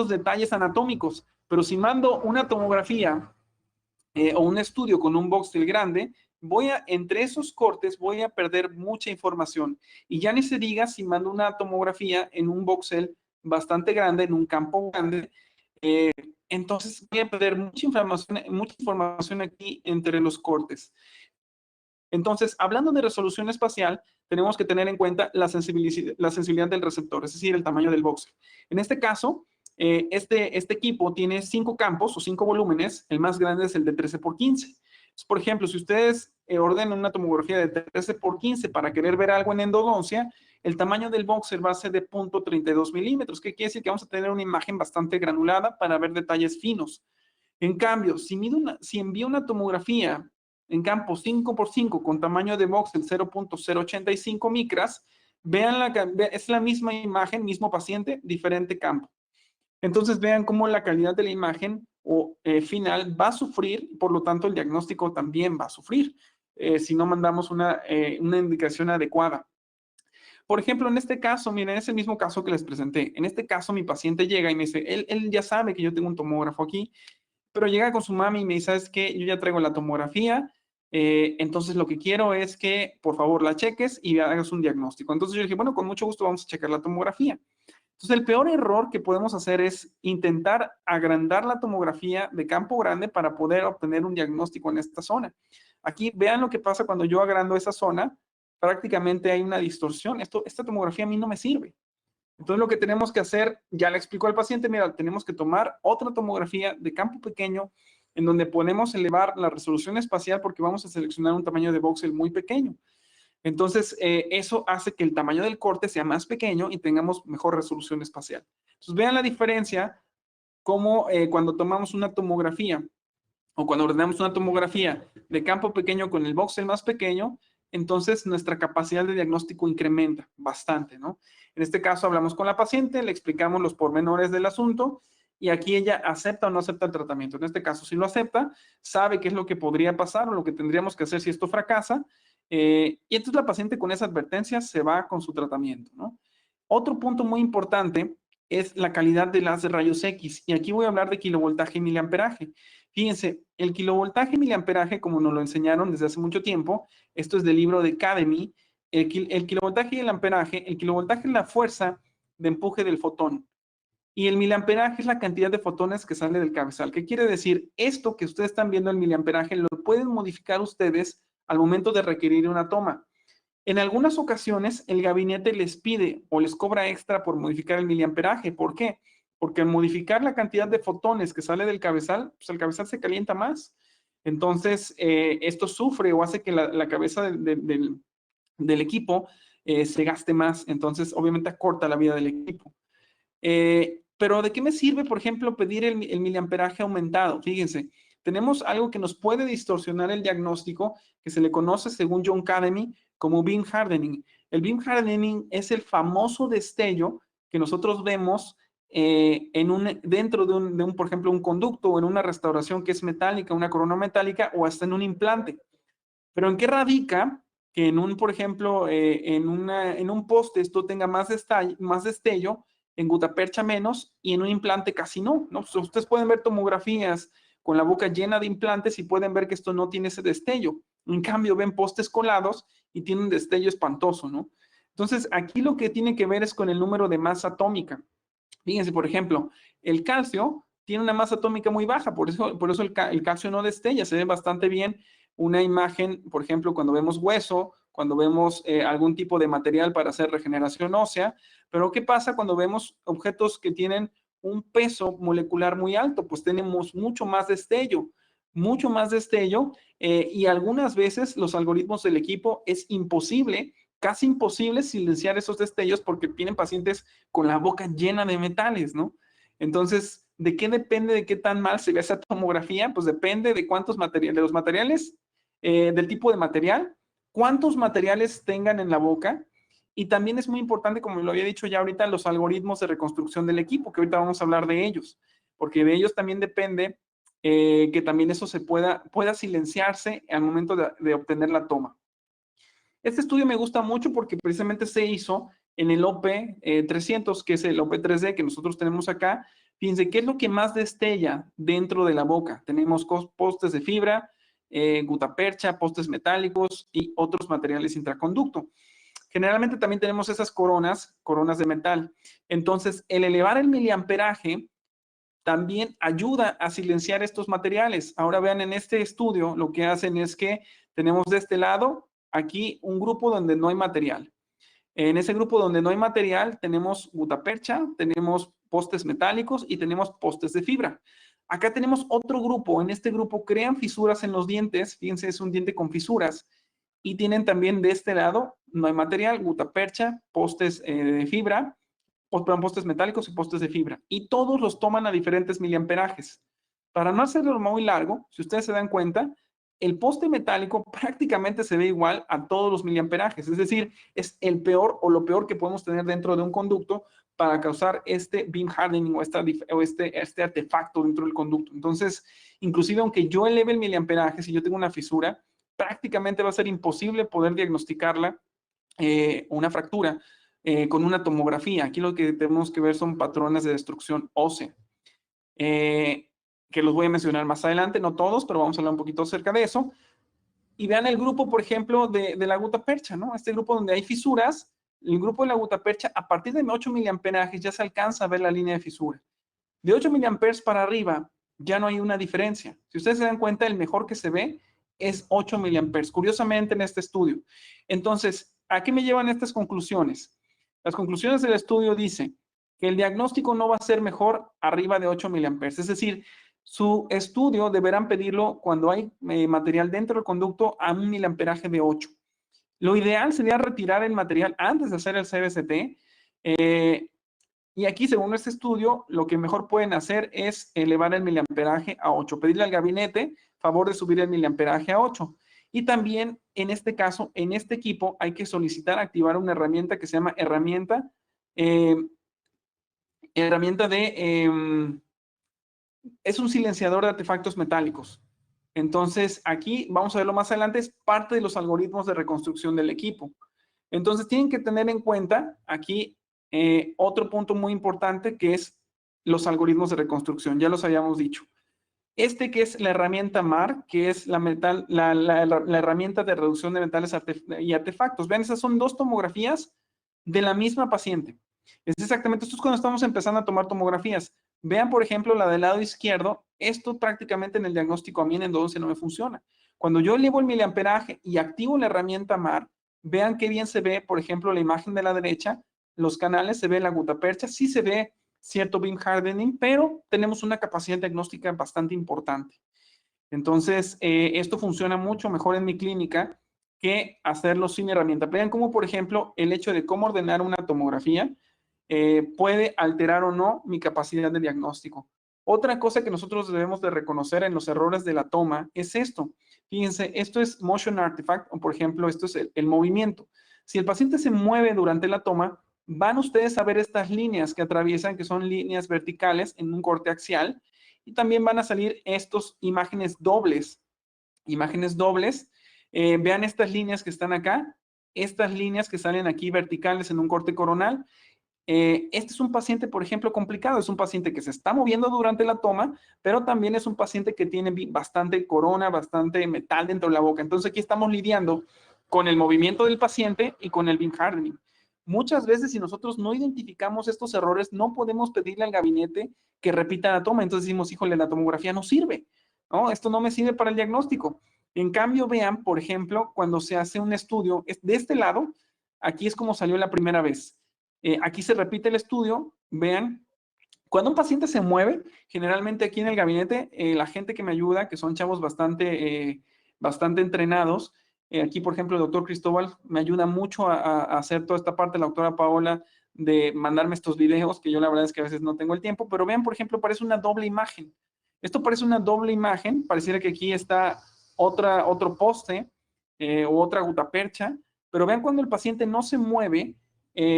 detalles anatómicos. Pero si mando una tomografía o un estudio con un voxel grande, entre esos cortes voy a perder mucha información. Y ya ni se diga si mando una tomografía en un voxel bastante grande, en un campo grande, entonces voy a perder mucha información aquí entre los cortes. Entonces, hablando de resolución espacial, tenemos que tener en cuenta la sensibilidad del receptor, es decir, el tamaño del voxel. En este caso, este equipo tiene 5 campos o 5 volúmenes. El más grande es el de 13x15. Por ejemplo, si ustedes ordenan una tomografía de 13x15 para querer ver algo en endodoncia, el tamaño del voxel va a ser de 0.32 milímetros, que quiere decir que vamos a tener una imagen bastante granulada para ver detalles finos. En cambio, si envío una tomografía en campo 5x5 con tamaño de voxel 0.085 micras, Vean es la misma imagen, mismo paciente, diferente campo. Entonces vean cómo la calidad de la imagen final va a sufrir, por lo tanto el diagnóstico también va a sufrir si no mandamos una indicación adecuada. Por ejemplo, en este caso, miren, es el mismo caso que les presenté. En este caso, mi paciente llega y me dice, él ya sabe que yo tengo un tomógrafo aquí, pero llega con su mami y me dice, ¿sabes qué? Yo ya traigo la tomografía, entonces lo que quiero es que, por favor, la cheques y hagas un diagnóstico. Entonces yo dije, bueno, con mucho gusto vamos a checar la tomografía. Entonces, el peor error que podemos hacer es intentar agrandar la tomografía de campo grande para poder obtener un diagnóstico en esta zona. Aquí, vean lo que pasa cuando yo agrando esa zona, prácticamente hay una distorsión. Esta tomografía a mí no me sirve. Entonces, lo que tenemos que hacer, ya le explico al paciente, mira, tenemos que tomar otra tomografía de campo pequeño en donde podemos elevar la resolución espacial porque vamos a seleccionar un tamaño de voxel muy pequeño. Entonces, eso hace que el tamaño del corte sea más pequeño y tengamos mejor resolución espacial. Entonces, vean la diferencia como cuando tomamos una tomografía o cuando ordenamos una tomografía de campo pequeño con el voxel más pequeño, entonces nuestra capacidad de diagnóstico incrementa bastante, ¿no? En este caso hablamos con la paciente, le explicamos los pormenores del asunto y aquí ella acepta o no acepta el tratamiento. En este caso, si lo acepta, sabe qué es lo que podría pasar o lo que tendríamos que hacer si esto fracasa. Y entonces la paciente con esa advertencia se va con su tratamiento, ¿no? Otro punto muy importante es la calidad de las rayos X. Y aquí voy a hablar de kilovoltaje y miliamperaje. Fíjense, el kilovoltaje y miliamperaje, como nos lo enseñaron desde hace mucho tiempo, esto es del libro de Academy, el kilovoltaje y el amperaje, el kilovoltaje es la fuerza de empuje del fotón. Y el miliamperaje es la cantidad de fotones que sale del cabezal. ¿Qué quiere decir? Esto que ustedes están viendo, el miliamperaje, lo pueden modificar ustedes al momento de requerir una toma. En algunas ocasiones, el gabinete les pide o les cobra extra por modificar el miliamperaje. ¿Por qué? Porque al modificar la cantidad de fotones que sale del cabezal, pues el cabezal se calienta más. Entonces, esto sufre o hace que la cabeza del equipo se gaste más. Entonces, obviamente, acorta la vida del equipo. Pero ¿de qué me sirve, por ejemplo, pedir el miliamperaje aumentado? Fíjense, tenemos algo que nos puede distorsionar el diagnóstico, que se le conoce, según John Academy, como beam hardening. El beam hardening es el famoso destello que nosotros vemos dentro de un, por ejemplo, un conducto o en una restauración que es metálica, una corona metálica o hasta en un implante. Pero ¿en qué radica que por ejemplo, en un poste esto tenga más destello, en gutapercha menos y en un implante casi no? Ustedes pueden ver tomografías con la boca llena de implantes y pueden ver que esto no tiene ese destello. En cambio, ven postes colados y tiene un destello espantoso, ¿no? Entonces, aquí lo que tiene que ver es con el número de masa atómica. Fíjense, por ejemplo, el calcio tiene una masa atómica muy baja, por eso el calcio no destella, se ve bastante bien una imagen, por ejemplo, cuando vemos hueso, cuando vemos algún tipo de material para hacer regeneración ósea, pero ¿qué pasa cuando vemos objetos que tienen un peso molecular muy alto? Pues tenemos mucho más destello y algunas veces los algoritmos del equipo es imposible, casi imposible silenciar esos destellos porque tienen pacientes con la boca llena de metales, ¿no? Entonces, ¿de qué depende de qué tan mal se ve esa tomografía? Pues depende de cuántos materiales, de los materiales, del tipo de material, cuántos materiales tengan en la boca y también es muy importante, como lo había dicho ya ahorita, los algoritmos de reconstrucción del equipo, que ahorita vamos a hablar de ellos, porque de ellos también depende que también eso se pueda silenciarse al momento de obtener la toma. Este estudio me gusta mucho porque precisamente se hizo en el OP300, que es el OP3D que nosotros tenemos acá. Fíjense, ¿qué es lo que más destella dentro de la boca? Tenemos postes de fibra, gutapercha, postes metálicos y otros materiales intraconducto. Generalmente también tenemos esas coronas de metal. Entonces, el elevar el miliamperaje también ayuda a silenciar estos materiales. Ahora vean, en este estudio lo que hacen es que tenemos de este lado aquí un grupo donde no hay material. En ese grupo donde no hay material tenemos gutapercha, tenemos postes metálicos y tenemos postes de fibra. Acá tenemos otro grupo. En este grupo crean fisuras en los dientes. Fíjense, es un diente con fisuras. Y tienen también de este lado, no hay material, gutapercha, postes de fibra, postes metálicos y postes de fibra. Y todos los toman a diferentes miliamperajes. Para no hacerlo muy largo, si ustedes se dan cuenta, el poste metálico prácticamente se ve igual a todos los miliamperajes, es decir, es el peor o lo peor que podemos tener dentro de un conducto para causar este beam hardening o este artefacto dentro del conducto. Entonces, inclusive aunque yo eleve el miliamperaje, si yo tengo una fisura, prácticamente va a ser imposible poder diagnosticarla, una fractura, con una tomografía. Aquí lo que tenemos que ver son patrones de destrucción ósea. Que los voy a mencionar más adelante, no todos, pero vamos a hablar un poquito acerca de eso. Y vean el grupo, por ejemplo, de la gutapercha, ¿no? Este grupo donde hay fisuras, el grupo de la gutapercha, a partir de 8 miliamperajes ya se alcanza a ver la línea de fisura. De 8 miliamperes para arriba ya no hay una diferencia. Si ustedes se dan cuenta, el mejor que se ve es 8 miliamperes, curiosamente en este estudio. Entonces, ¿a qué me llevan estas conclusiones? Las conclusiones del estudio dicen que el diagnóstico no va a ser mejor arriba de 8 miliamperes. Es decir, su estudio deberán pedirlo cuando hay material dentro del conducto a un miliamperaje de 8. Lo ideal sería retirar el material antes de hacer el CBCT. Y aquí, según este estudio, lo que mejor pueden hacer es elevar el miliamperaje a 8. Pedirle al gabinete favor de subir el miliamperaje a 8. Y también, en este caso, en este equipo, hay que solicitar activar una herramienta que se llama herramienta es un silenciador de artefactos metálicos. Entonces, aquí, vamos a verlo más adelante, es parte de los algoritmos de reconstrucción del equipo. Entonces, tienen que tener en cuenta aquí otro punto muy importante, que es los algoritmos de reconstrucción. Ya los habíamos dicho. Este que es la herramienta MAR, que es la herramienta de reducción de metales y artefactos. Vean, esas son 2 tomografías de la misma paciente. Es exactamente, esto es cuando estamos empezando a tomar tomografías. Vean, por ejemplo, la del lado izquierdo. Esto prácticamente en el diagnóstico a mí en endodoncia no me funciona. Cuando yo elevo el miliamperaje y activo la herramienta MAR, vean qué bien se ve, por ejemplo, la imagen de la derecha, los canales, se ve la gutapercha, sí se ve cierto beam hardening, pero tenemos una capacidad diagnóstica bastante importante. Entonces, esto funciona mucho mejor en mi clínica que hacerlo sin herramienta. Vean cómo, por ejemplo, el hecho de cómo ordenar una tomografía puede alterar o no mi capacidad de diagnóstico. Otra cosa que nosotros debemos de reconocer en los errores de la toma es esto. Fíjense, esto es motion artifact, o por ejemplo, esto es el movimiento. Si el paciente se mueve durante la toma, van ustedes a ver estas líneas que atraviesan, que son líneas verticales en un corte axial, y también van a salir estas imágenes dobles. Imágenes dobles. Vean estas líneas que están acá, estas líneas que salen aquí verticales en un corte coronal. Este es un paciente, por ejemplo, complicado. Es un paciente que se está moviendo durante la toma, pero también es un paciente que tiene bastante corona, bastante metal dentro de la boca. Entonces, aquí estamos lidiando con el movimiento del paciente y con el beam hardening. Muchas veces, si nosotros no identificamos estos errores, no podemos pedirle al gabinete que repita la toma. Entonces decimos, híjole, la tomografía no sirve, ¿no? Esto no me sirve para el diagnóstico. En cambio, vean, por ejemplo, cuando se hace un estudio, de este lado, aquí es como salió la primera vez. Aquí se repite el estudio, vean, cuando un paciente se mueve, generalmente aquí en el gabinete, la gente que me ayuda, que son chavos bastante entrenados, aquí por ejemplo el doctor Cristóbal me ayuda mucho a hacer toda esta parte, la doctora Paola, de mandarme estos videos, que yo la verdad es que a veces no tengo el tiempo, pero vean, por ejemplo, parece una doble imagen. Esto parece una doble imagen, pareciera que aquí está otro poste o otra gutapercha, pero vean cuando el paciente no se mueve,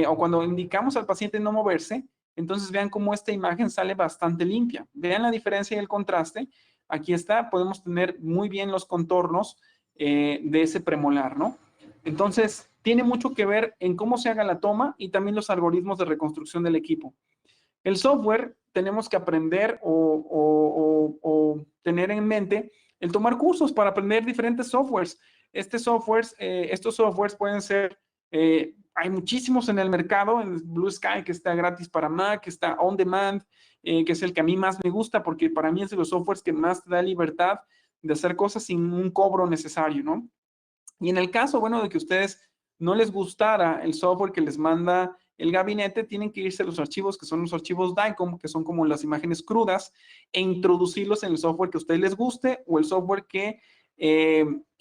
o cuando indicamos al paciente no moverse, entonces vean cómo esta imagen sale bastante limpia. Vean la diferencia y el contraste. Aquí está, podemos tener muy bien los contornos de ese premolar, ¿no? Entonces, tiene mucho que ver en cómo se haga la toma y también los algoritmos de reconstrucción del equipo. El software, tenemos que aprender o tener en mente el tomar cursos para aprender diferentes softwares. Estos softwares pueden ser, hay muchísimos en el mercado, en Blue Sky, que está gratis para Mac, está On Demand, que es el que a mí más me gusta, porque para mí es de los softwares que más te da libertad de hacer cosas sin un cobro necesario, ¿no? Y en el caso, bueno, de que a ustedes no les gustara el software que les manda el gabinete, tienen que irse a los archivos, que son los archivos DICOM, que son como las imágenes crudas, e introducirlos en el software que a ustedes les guste o el software que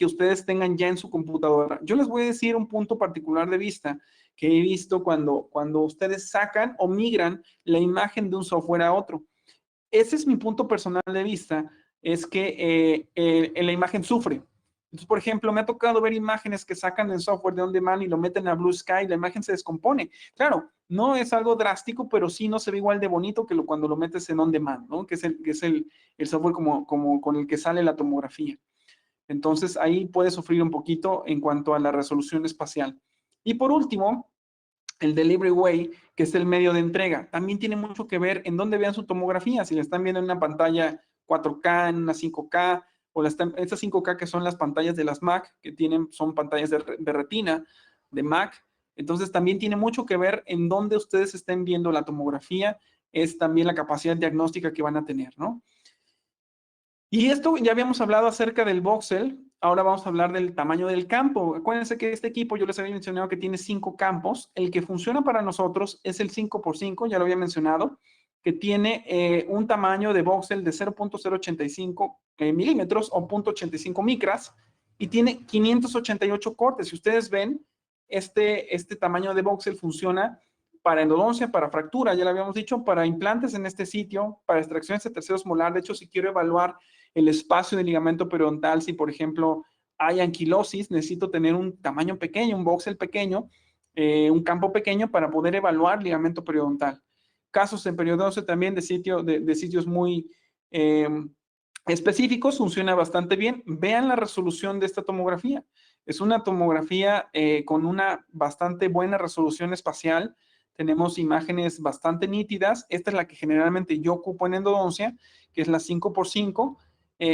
ustedes tengan ya en su computadora. Yo les voy a decir un punto particular de vista que he visto cuando ustedes sacan o migran la imagen de un software a otro. Ese es mi punto personal de vista. es que la imagen sufre. Entonces, por ejemplo, me ha tocado ver imágenes que sacan del software de On Demand y lo meten a Blue Sky y la imagen se descompone. Claro, no es algo drástico, pero sí no se ve igual de bonito que cuando lo metes en On Demand, ¿no? Que es el software como con el que sale la tomografía. Entonces, ahí puede sufrir un poquito en cuanto a la resolución espacial. Y por último, el Delivery Way, que es el medio de entrega, también tiene mucho que ver en dónde vean su tomografía. Si la están viendo en una pantalla 4K, en una 5K, o estas 5K que son las pantallas de las Mac, que son pantallas de retina de Mac. Entonces, también tiene mucho que ver en dónde ustedes estén viendo la tomografía, es también la capacidad diagnóstica que van a tener, ¿no? Y esto ya habíamos hablado acerca del voxel, ahora vamos a hablar del tamaño del campo. Acuérdense que este equipo yo les había mencionado que tiene 5 campos. El que funciona para nosotros es el 5x5, ya lo había mencionado, que tiene un tamaño de voxel de 0.085 milímetros o 0.85 micras y tiene 588 cortes. Si ustedes ven, este tamaño de voxel funciona para endodoncia, para fractura, ya lo habíamos dicho, para implantes en este sitio, para extracciones de terceros molar. De hecho, si quiero evaluar el espacio del ligamento periodontal, si por ejemplo hay anquilosis, necesito tener un tamaño pequeño, un voxel pequeño, un campo pequeño para poder evaluar ligamento periodontal. Casos en periodoncia también de sitios muy específicos, funciona bastante bien. Vean la resolución de esta tomografía. Es una tomografía con una bastante buena resolución espacial. Tenemos imágenes bastante nítidas. Esta es la que generalmente yo ocupo en endodoncia, que es la 5x5.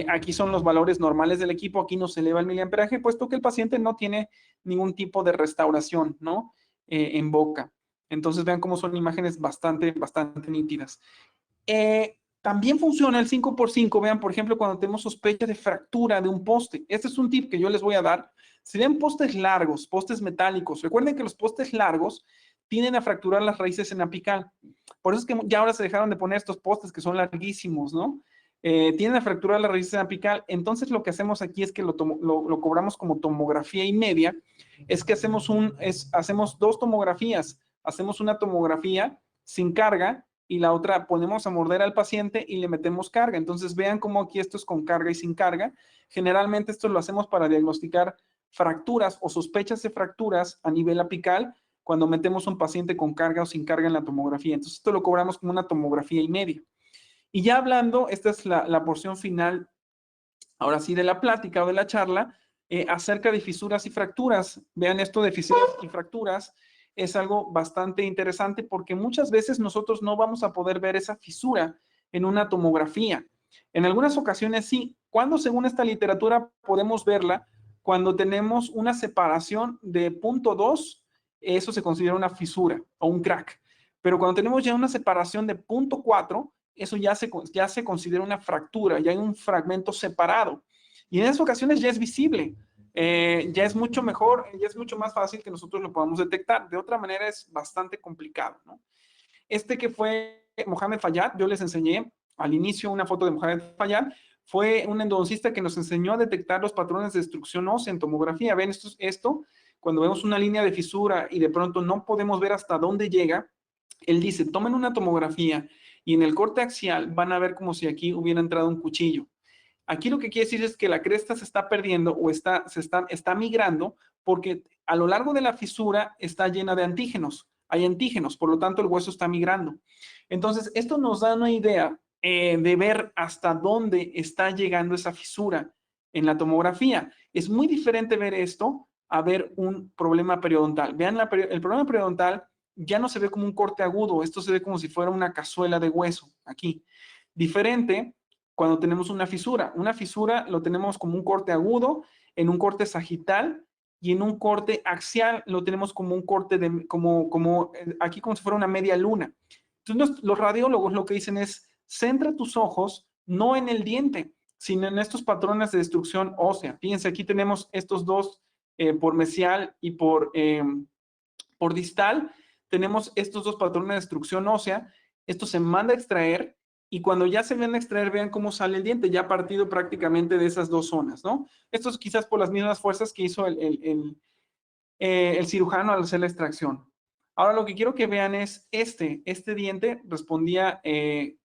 Aquí son los valores normales del equipo. Aquí no se eleva el miliamperaje, puesto que el paciente no tiene ningún tipo de restauración, ¿no? En boca. Entonces, vean cómo son imágenes bastante nítidas. También funciona el 5x5. Vean, por ejemplo, cuando tenemos sospecha de fractura de un poste. Este es un tip que yo les voy a dar. Si ven postes largos, postes metálicos, recuerden que los postes largos tienden a fracturar las raíces en apical. Por eso es que ya ahora se dejaron de poner estos postes que son larguísimos, ¿no? Tienden a fracturar las raíces en apical. Entonces, lo que hacemos aquí es que lo cobramos como tomografía y media. Es que hacemos dos tomografías. Hacemos una tomografía sin carga y la otra ponemos a morder al paciente y le metemos carga. Entonces, vean cómo aquí esto es con carga y sin carga. Generalmente esto lo hacemos para diagnosticar fracturas o sospechas de fracturas a nivel apical cuando metemos un paciente con carga o sin carga en la tomografía. Entonces, esto lo cobramos como una tomografía y media. Y ya hablando, esta es la porción final, ahora sí, de la plática o de la charla, acerca de fisuras y fracturas. Vean, esto de fisuras y fracturas es algo bastante interesante porque muchas veces nosotros no vamos a poder ver esa fisura en una tomografía. En algunas ocasiones sí. ¿Cuándo, según esta literatura, podemos verla? Cuando tenemos una separación de 0.2, eso se considera una fisura o un crack. Pero cuando tenemos ya una separación de 0.4, eso ya se considera una fractura, ya hay un fragmento separado. Y en esas ocasiones ya es visible. Ya es mucho mejor, ya es mucho más fácil que nosotros lo podamos detectar. De otra manera es bastante complicado, ¿no? Este que fue Mohamed Fayad, yo les enseñé al inicio una foto de Mohamed Fayad, fue un endodoncista que nos enseñó a detectar los patrones de destrucción ósea en tomografía. Ven esto, cuando vemos una línea de fisura y de pronto no podemos ver hasta dónde llega, él dice, tomen una tomografía y en el corte axial van a ver como si aquí hubiera entrado un cuchillo. Aquí lo que quiere decir es que la cresta se está perdiendo o está migrando porque a lo largo de la fisura está llena de antígenos. Hay antígenos, por lo tanto el hueso está migrando. Entonces, esto nos da una idea de ver hasta dónde está llegando esa fisura en la tomografía. Es muy diferente ver esto a ver un problema periodontal. Vean, el problema periodontal ya no se ve como un corte agudo, esto se ve como si fuera una cazuela de hueso aquí. Diferente cuando tenemos una fisura. Una fisura lo tenemos como un corte agudo, en un corte sagital y en un corte axial lo tenemos como un corte aquí como si fuera una media luna. Entonces los radiólogos lo que dicen es, centra tus ojos no en el diente, sino en estos patrones de destrucción ósea. Fíjense, aquí tenemos estos dos por mesial y por distal, tenemos estos dos patrones de destrucción ósea. Esto se manda a extraer y cuando ya se van a extraer, vean cómo sale el diente, ya partido prácticamente de esas dos zonas, ¿no? Esto es quizás por las mismas fuerzas que hizo el cirujano al hacer la extracción. Ahora lo que quiero que vean es este diente respondía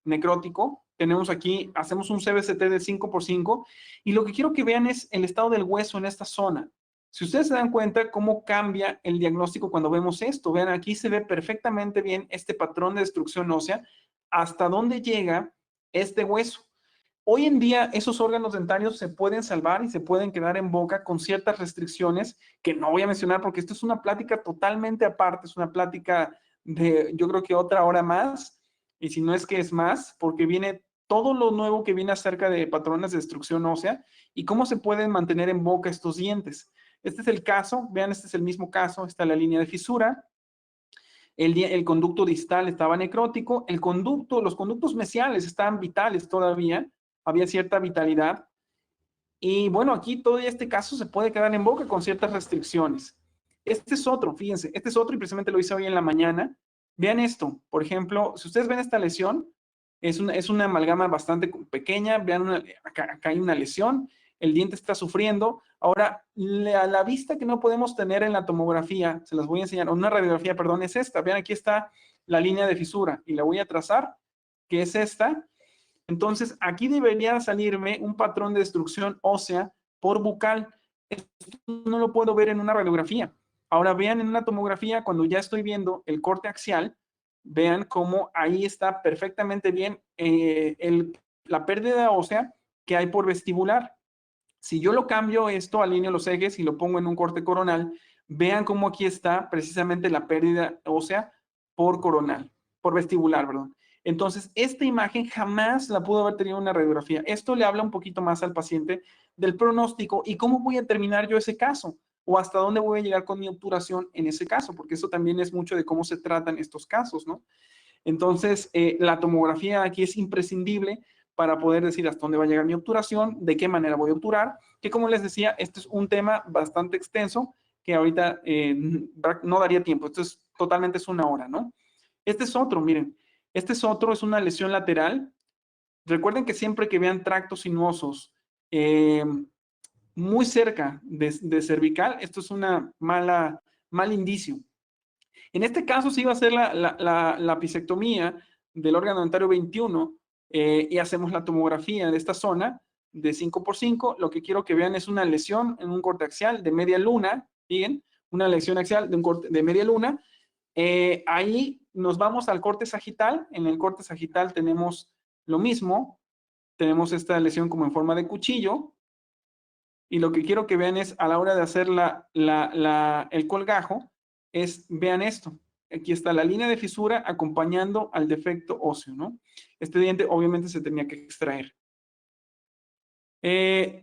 necrótico, tenemos aquí, hacemos un CBCT de 5x5 y lo que quiero que vean es el estado del hueso en esta zona. Si ustedes se dan cuenta cómo cambia el diagnóstico cuando vemos esto, vean aquí se ve perfectamente bien este patrón de destrucción ósea, hasta dónde llega este hueso. Hoy en día esos órganos dentarios se pueden salvar y se pueden quedar en boca con ciertas restricciones que no voy a mencionar porque esto es una plática totalmente aparte, es una plática de yo creo que otra hora más y si no es que es más porque viene todo lo nuevo que viene acerca de patrones de destrucción ósea y cómo se pueden mantener en boca estos dientes. Este es el caso, vean, este es el mismo caso, está la línea de fisura, el conducto distal estaba necrótico, los conductos mesiales estaban vitales todavía, había cierta vitalidad. Y bueno, aquí todo este caso se puede quedar en boca con ciertas restricciones. Este es otro, fíjense, este es otro y precisamente lo hice hoy en la mañana. Vean esto, por ejemplo, si ustedes ven esta lesión, es una amalgama bastante pequeña, vean, acá hay una lesión, el diente está sufriendo. Ahora, la vista que no podemos tener en la tomografía, se las voy a enseñar, o una radiografía, perdón, es esta. Vean, aquí está la línea de fisura y la voy a trazar, que es esta. Entonces, aquí debería salirme un patrón de destrucción ósea por bucal. Esto no lo puedo ver en una radiografía. Ahora vean en una tomografía, cuando ya estoy viendo el corte axial, vean cómo ahí está perfectamente bien la pérdida ósea que hay por vestibular. Si yo lo cambio esto, alineo los ejes y lo pongo en un corte coronal, vean cómo aquí está precisamente la pérdida ósea por coronal, por vestibular, perdón. Entonces, esta imagen jamás la pudo haber tenido una radiografía. Esto le habla un poquito más al paciente del pronóstico y cómo voy a terminar yo ese caso o hasta dónde voy a llegar con mi obturación en ese caso, porque eso también es mucho de cómo se tratan estos casos, ¿no? Entonces, la tomografía aquí es imprescindible para poder decir hasta dónde va a llegar mi obturación, de qué manera voy a obturar, que como les decía, este es un tema bastante extenso que ahorita no daría tiempo. Esto es totalmente es una hora, ¿no? Este es otro, miren. Este es otro, es una lesión lateral. Recuerden que siempre que vean tractos sinuosos muy cerca de cervical, esto es una mal indicio. En este caso sí va a ser la apicectomía del órgano dentario 21 y hacemos la tomografía de esta zona de 5x5. Lo que quiero que vean es una lesión en un corte axial de media luna, ¿bien? Una lesión axial de un corte de media luna. Ahí nos vamos al corte sagital. En el corte sagital tenemos lo mismo. Tenemos esta lesión como en forma de cuchillo. Y lo que quiero que vean es a la hora de hacer el colgajo, vean esto. Aquí está la línea de fisura acompañando al defecto óseo, ¿no? Este diente obviamente se tenía que extraer.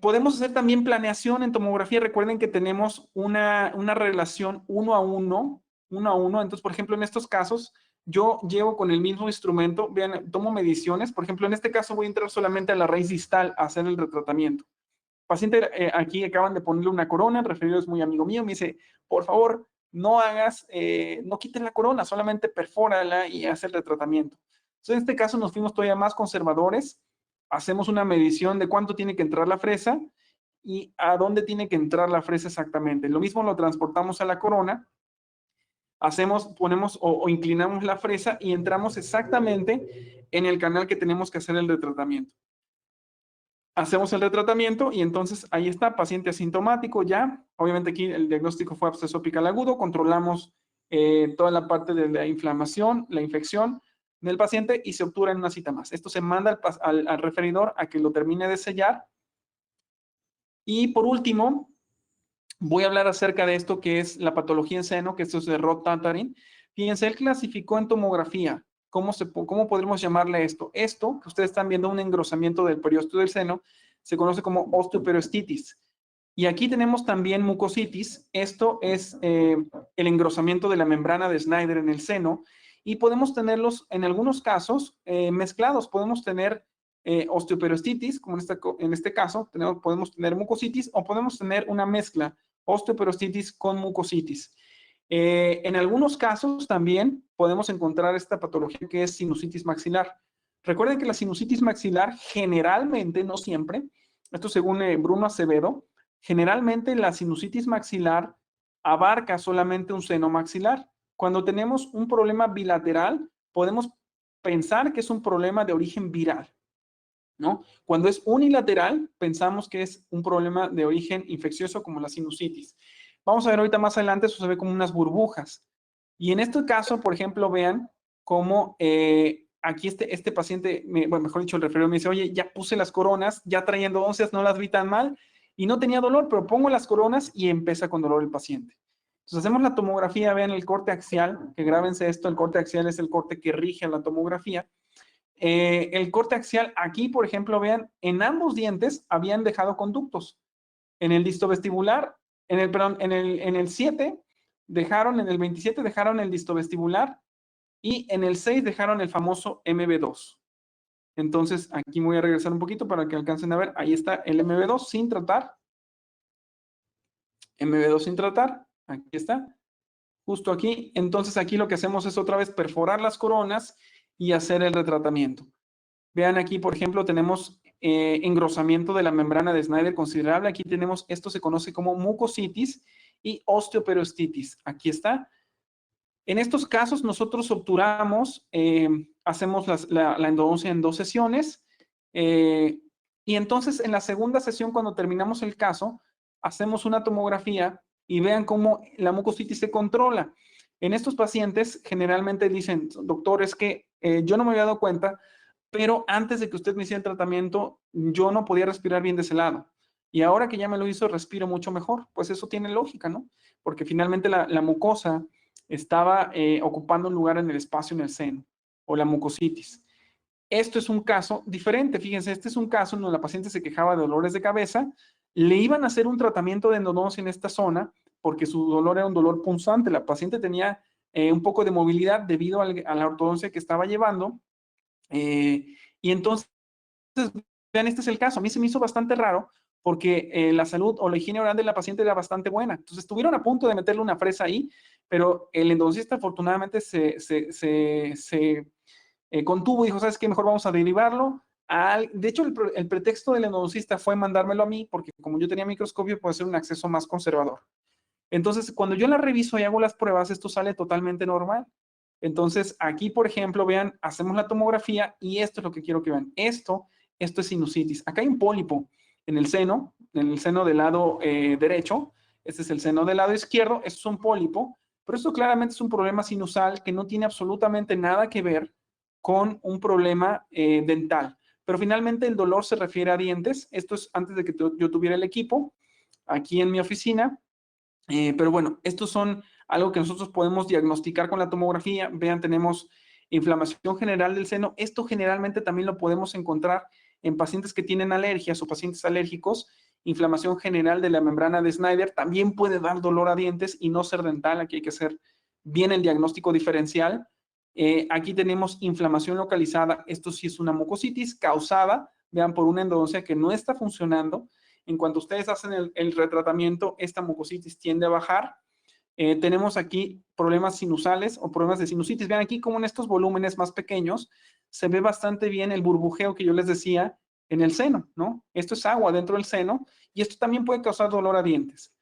Podemos hacer también planeación en tomografía. Recuerden que tenemos una relación 1 a 1. Entonces, por ejemplo, en estos casos, yo llevo con el mismo instrumento, vean, tomo mediciones. Por ejemplo, en este caso voy a entrar solamente a la raíz distal a hacer el retratamiento. Paciente, aquí acaban de ponerle una corona, el referido es muy amigo mío, me dice, por favor, no quites la corona, solamente perfórala y haz el retratamiento. Entonces, en este caso nos fuimos todavía más conservadores, hacemos una medición de cuánto tiene que entrar la fresa y a dónde tiene que entrar la fresa exactamente. Lo mismo lo transportamos a la corona, ponemos o inclinamos la fresa y entramos exactamente en el canal que tenemos que hacer el retratamiento. Hacemos el retratamiento y entonces ahí está, paciente asintomático ya. Obviamente aquí el diagnóstico fue absceso apical agudo. Controlamos toda la parte de la inflamación, la infección del paciente y se obtura en una cita más. Esto se manda al referidor a que lo termine de sellar. Y por último, voy a hablar acerca de esto que es la patología en seno, que esto es de Roth-Tatarin. Fíjense, él clasificó en tomografía. ¿Cómo podríamos llamarle esto? Esto, que ustedes están viendo un engrosamiento del periósteo del seno, se conoce como osteoperiostititis. Y aquí tenemos también mucositis. Esto es el engrosamiento de la membrana de Snyder en el seno. Y podemos tenerlos, en algunos casos, mezclados. Podemos tener osteoperiostititis, como en este caso, podemos tener mucositis o podemos tener una mezcla, osteoperiostititis con mucositis. En algunos casos también podemos encontrar esta patología que es sinusitis maxilar. Recuerden que la sinusitis maxilar generalmente, no siempre, esto según Bruno Acevedo, generalmente la sinusitis maxilar abarca solamente un seno maxilar. Cuando tenemos un problema bilateral, podemos pensar que es un problema de origen viral. ¿no? Cuando es unilateral, pensamos que es un problema de origen infeccioso como la sinusitis. Vamos a ver ahorita más adelante, eso se ve como unas burbujas. Y en este caso, por ejemplo, vean cómo aquí este paciente, bueno, mejor dicho, el referido me dice, oye, ya puse las coronas, ya traía endodoncias, no las vi tan mal y no tenía dolor, pero pongo las coronas y empieza con dolor el paciente. Entonces hacemos la tomografía, vean el corte axial, que grábense esto, el corte axial es el corte que rige a la tomografía. El corte axial, aquí, por ejemplo, vean, en ambos dientes habían dejado conductos. En el distovestibular, perdón, en el 7 dejaron, en el 27 dejaron el distovestibular y en el 6 dejaron el famoso MB2. Entonces, aquí voy a regresar un poquito para que alcancen a ver. Ahí está el MB2 sin tratar. MB2 sin tratar. Aquí está. Justo aquí. Entonces, aquí lo que hacemos es otra vez perforar las coronas y hacer el retratamiento. Vean aquí, por ejemplo, tenemos engrosamiento de la membrana de Snyder considerable. Aquí tenemos, esto se conoce como mucositis y osteoperiostititis. Aquí está. En estos casos, nosotros obturamos, hacemos la endodoncia en 2 sesiones. Y entonces, en la segunda sesión, cuando terminamos el caso, hacemos una tomografía y vean cómo la mucositis se controla. En estos pacientes, generalmente dicen, doctor, es que yo no me había dado cuenta, pero antes de que usted me hiciera el tratamiento, yo no podía respirar bien de ese lado. Y ahora que ya me lo hizo, respiro mucho mejor. Pues eso tiene lógica, ¿no? Porque finalmente la mucosa estaba ocupando un lugar en el espacio en el seno, o la mucositis. Esto es un caso diferente. Fíjense, este es un caso en donde la paciente se quejaba de dolores de cabeza. Le iban a hacer un tratamiento de endodoncia en esta zona porque su dolor era un dolor punzante. La paciente tenía un poco de movilidad debido a la ortodoncia que estaba llevando. Y entonces, vean, este es el caso. A mí se me hizo bastante raro porque la salud o la higiene oral de la paciente era bastante buena. Entonces, estuvieron a punto de meterle una fresa ahí, pero el endodoncista afortunadamente se contuvo y dijo, ¿sabes qué? Mejor vamos a derivarlo. De hecho, el pretexto del endodoncista fue mandármelo a mí porque como yo tenía microscopio, puede ser un acceso más conservador. Entonces, cuando yo la reviso y hago las pruebas, esto sale totalmente normal. Entonces, aquí, por ejemplo, vean, hacemos la tomografía y esto es lo que quiero que vean. Esto es sinusitis. Acá hay un pólipo en el seno del lado derecho. Este es el seno del lado izquierdo. Esto es un pólipo, pero esto claramente es un problema sinusal que no tiene absolutamente nada que ver con un problema dental. Pero finalmente el dolor se refiere a dientes. Esto es antes de que yo tuviera el equipo aquí en mi oficina. Pero bueno, estos son algo que nosotros podemos diagnosticar con la tomografía. Vean, tenemos inflamación general del seno. Esto generalmente también lo podemos encontrar en pacientes que tienen alergias o pacientes alérgicos. Inflamación general de la membrana de Snyder también puede dar dolor a dientes y no ser dental. Aquí hay que hacer bien el diagnóstico diferencial. Aquí tenemos inflamación localizada. Esto sí es una mucositis causada, vean, por una endodoncia que no está funcionando. En cuanto ustedes hacen el retratamiento, esta mucositis tiende a bajar. Tenemos aquí problemas sinusales o problemas de sinusitis. Vean aquí como en estos volúmenes más pequeños se ve bastante bien el burbujeo que yo les decía en el seno, ¿no? Esto es agua dentro del seno y esto también puede causar dolor a dientes.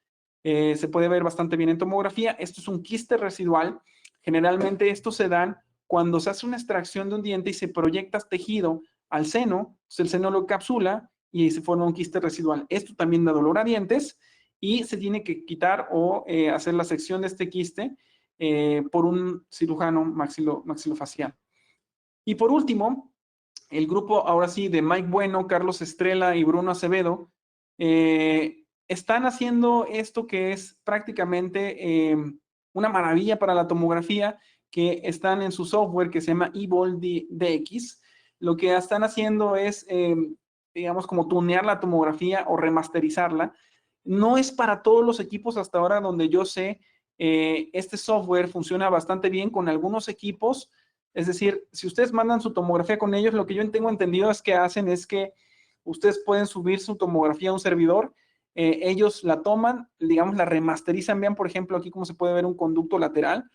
Se puede ver bastante bien en tomografía. Esto es un quiste residual. Generalmente estos se dan cuando se hace una extracción de un diente y se proyecta tejido al seno, pues el seno lo encapsula y se forma un quiste residual. Esto también da dolor a dientes y se tiene que quitar o hacer la sección de este quiste por un cirujano maxilofacial. Y por último, el grupo ahora sí de Mike Bueno, Carlos Estrella y Bruno Acevedo están haciendo esto que es prácticamente una maravilla para la tomografía, que están en su software que se llama eVol DX. Lo que están haciendo es digamos, como tunear la tomografía o remasterizarla. No es para todos los equipos hasta ahora donde yo sé. Este software funciona bastante bien con algunos equipos. Es decir, si ustedes mandan su tomografía con ellos, lo que yo tengo entendido es que hacen es que ustedes pueden subir su tomografía a un servidor. Ellos la toman, digamos, la remasterizan. Vean, por ejemplo, aquí como se puede ver un conducto lateral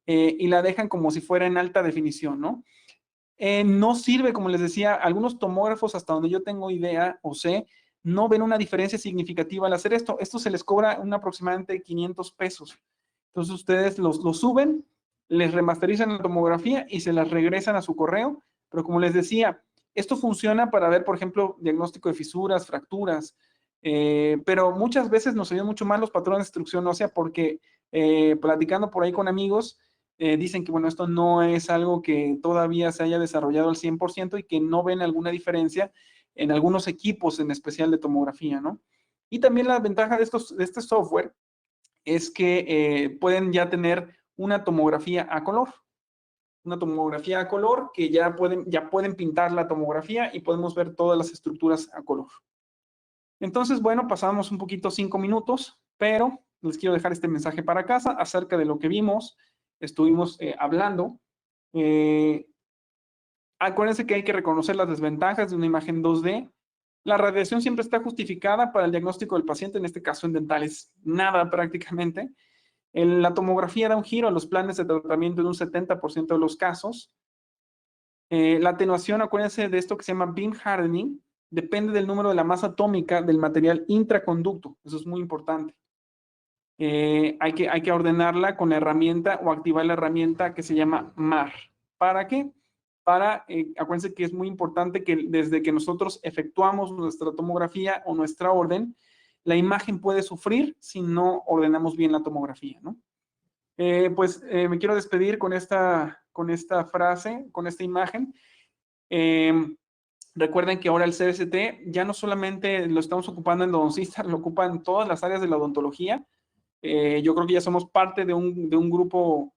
y la dejan como si fuera en alta definición, ¿no? No sirve, como les decía, algunos tomógrafos, hasta donde yo tengo idea o sé, no ven una diferencia significativa al hacer esto. Esto se les cobra aproximadamente 500 pesos. Entonces ustedes los suben, les remasterizan la tomografía y se las regresan a su correo. Pero como les decía, Esto funciona para ver, por ejemplo, diagnóstico de fisuras, fracturas, pero muchas veces nos ayudan mucho más los patrones de destrucción ósea porque platicando por ahí con amigos, dicen que, bueno, esto no es algo que todavía se haya desarrollado al 100% y que no ven alguna diferencia en algunos equipos, en especial de tomografía, ¿no? Y también la ventaja de este software es que pueden ya tener una tomografía a color. Una tomografía a color que ya pueden pintar la tomografía y podemos ver todas las estructuras a color. Entonces, bueno, pasamos un poquito 5 minutos, pero les quiero dejar este mensaje para casa acerca de lo que vimos, estuvimos hablando. Acuérdense que hay que reconocer las desventajas de una imagen 2D. La radiación siempre está justificada para el diagnóstico del paciente, en este caso en dentales, nada prácticamente. La tomografía da un giro a los planes de tratamiento en un 70% de los casos. La atenuación, acuérdense de esto que se llama beam hardening, depende del número de la masa atómica del material intraconducto. Eso es muy importante. Hay que ordenarla con la herramienta o activar la herramienta que se llama MAR. ¿Para qué? Acuérdense que es muy importante que desde que nosotros efectuamos nuestra tomografía o nuestra orden, la imagen puede sufrir si no ordenamos bien la tomografía, ¿no? Me quiero despedir con esta frase, con esta imagen. Recuerden que ahora el CBCT ya no solamente lo estamos ocupando en odoncistas, lo ocupan en todas las áreas de la odontología. Yo creo que ya somos parte de un grupo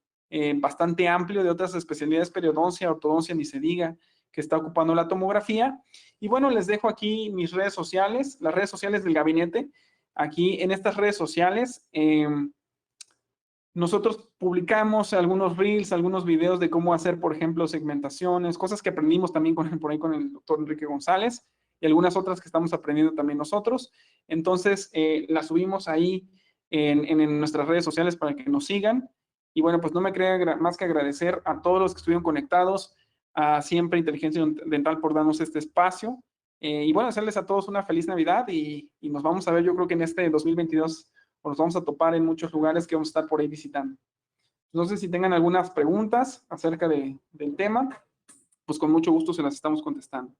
bastante amplio de otras especialidades, periodoncia, ortodoncia, ni se diga, que está ocupando la tomografía. Y bueno, les dejo aquí mis redes sociales, las redes sociales del gabinete. Aquí en estas redes sociales, nosotros publicamos algunos reels, algunos videos de cómo hacer, por ejemplo, segmentaciones, cosas que aprendimos también por ahí con el doctor Enrique González y algunas otras que estamos aprendiendo también nosotros. Entonces, las subimos ahí en nuestras redes sociales para que nos sigan. Y bueno, pues no me queda más que agradecer a todos los que estuvieron conectados, a Siempre Inteligencia Dental por darnos este espacio. Y bueno, hacerles a todos una feliz Navidad y nos vamos a ver, yo creo que en este 2022 o nos vamos a topar en muchos lugares que vamos a estar por ahí visitando. No sé si tengan algunas preguntas acerca del tema, pues con mucho gusto se las estamos contestando.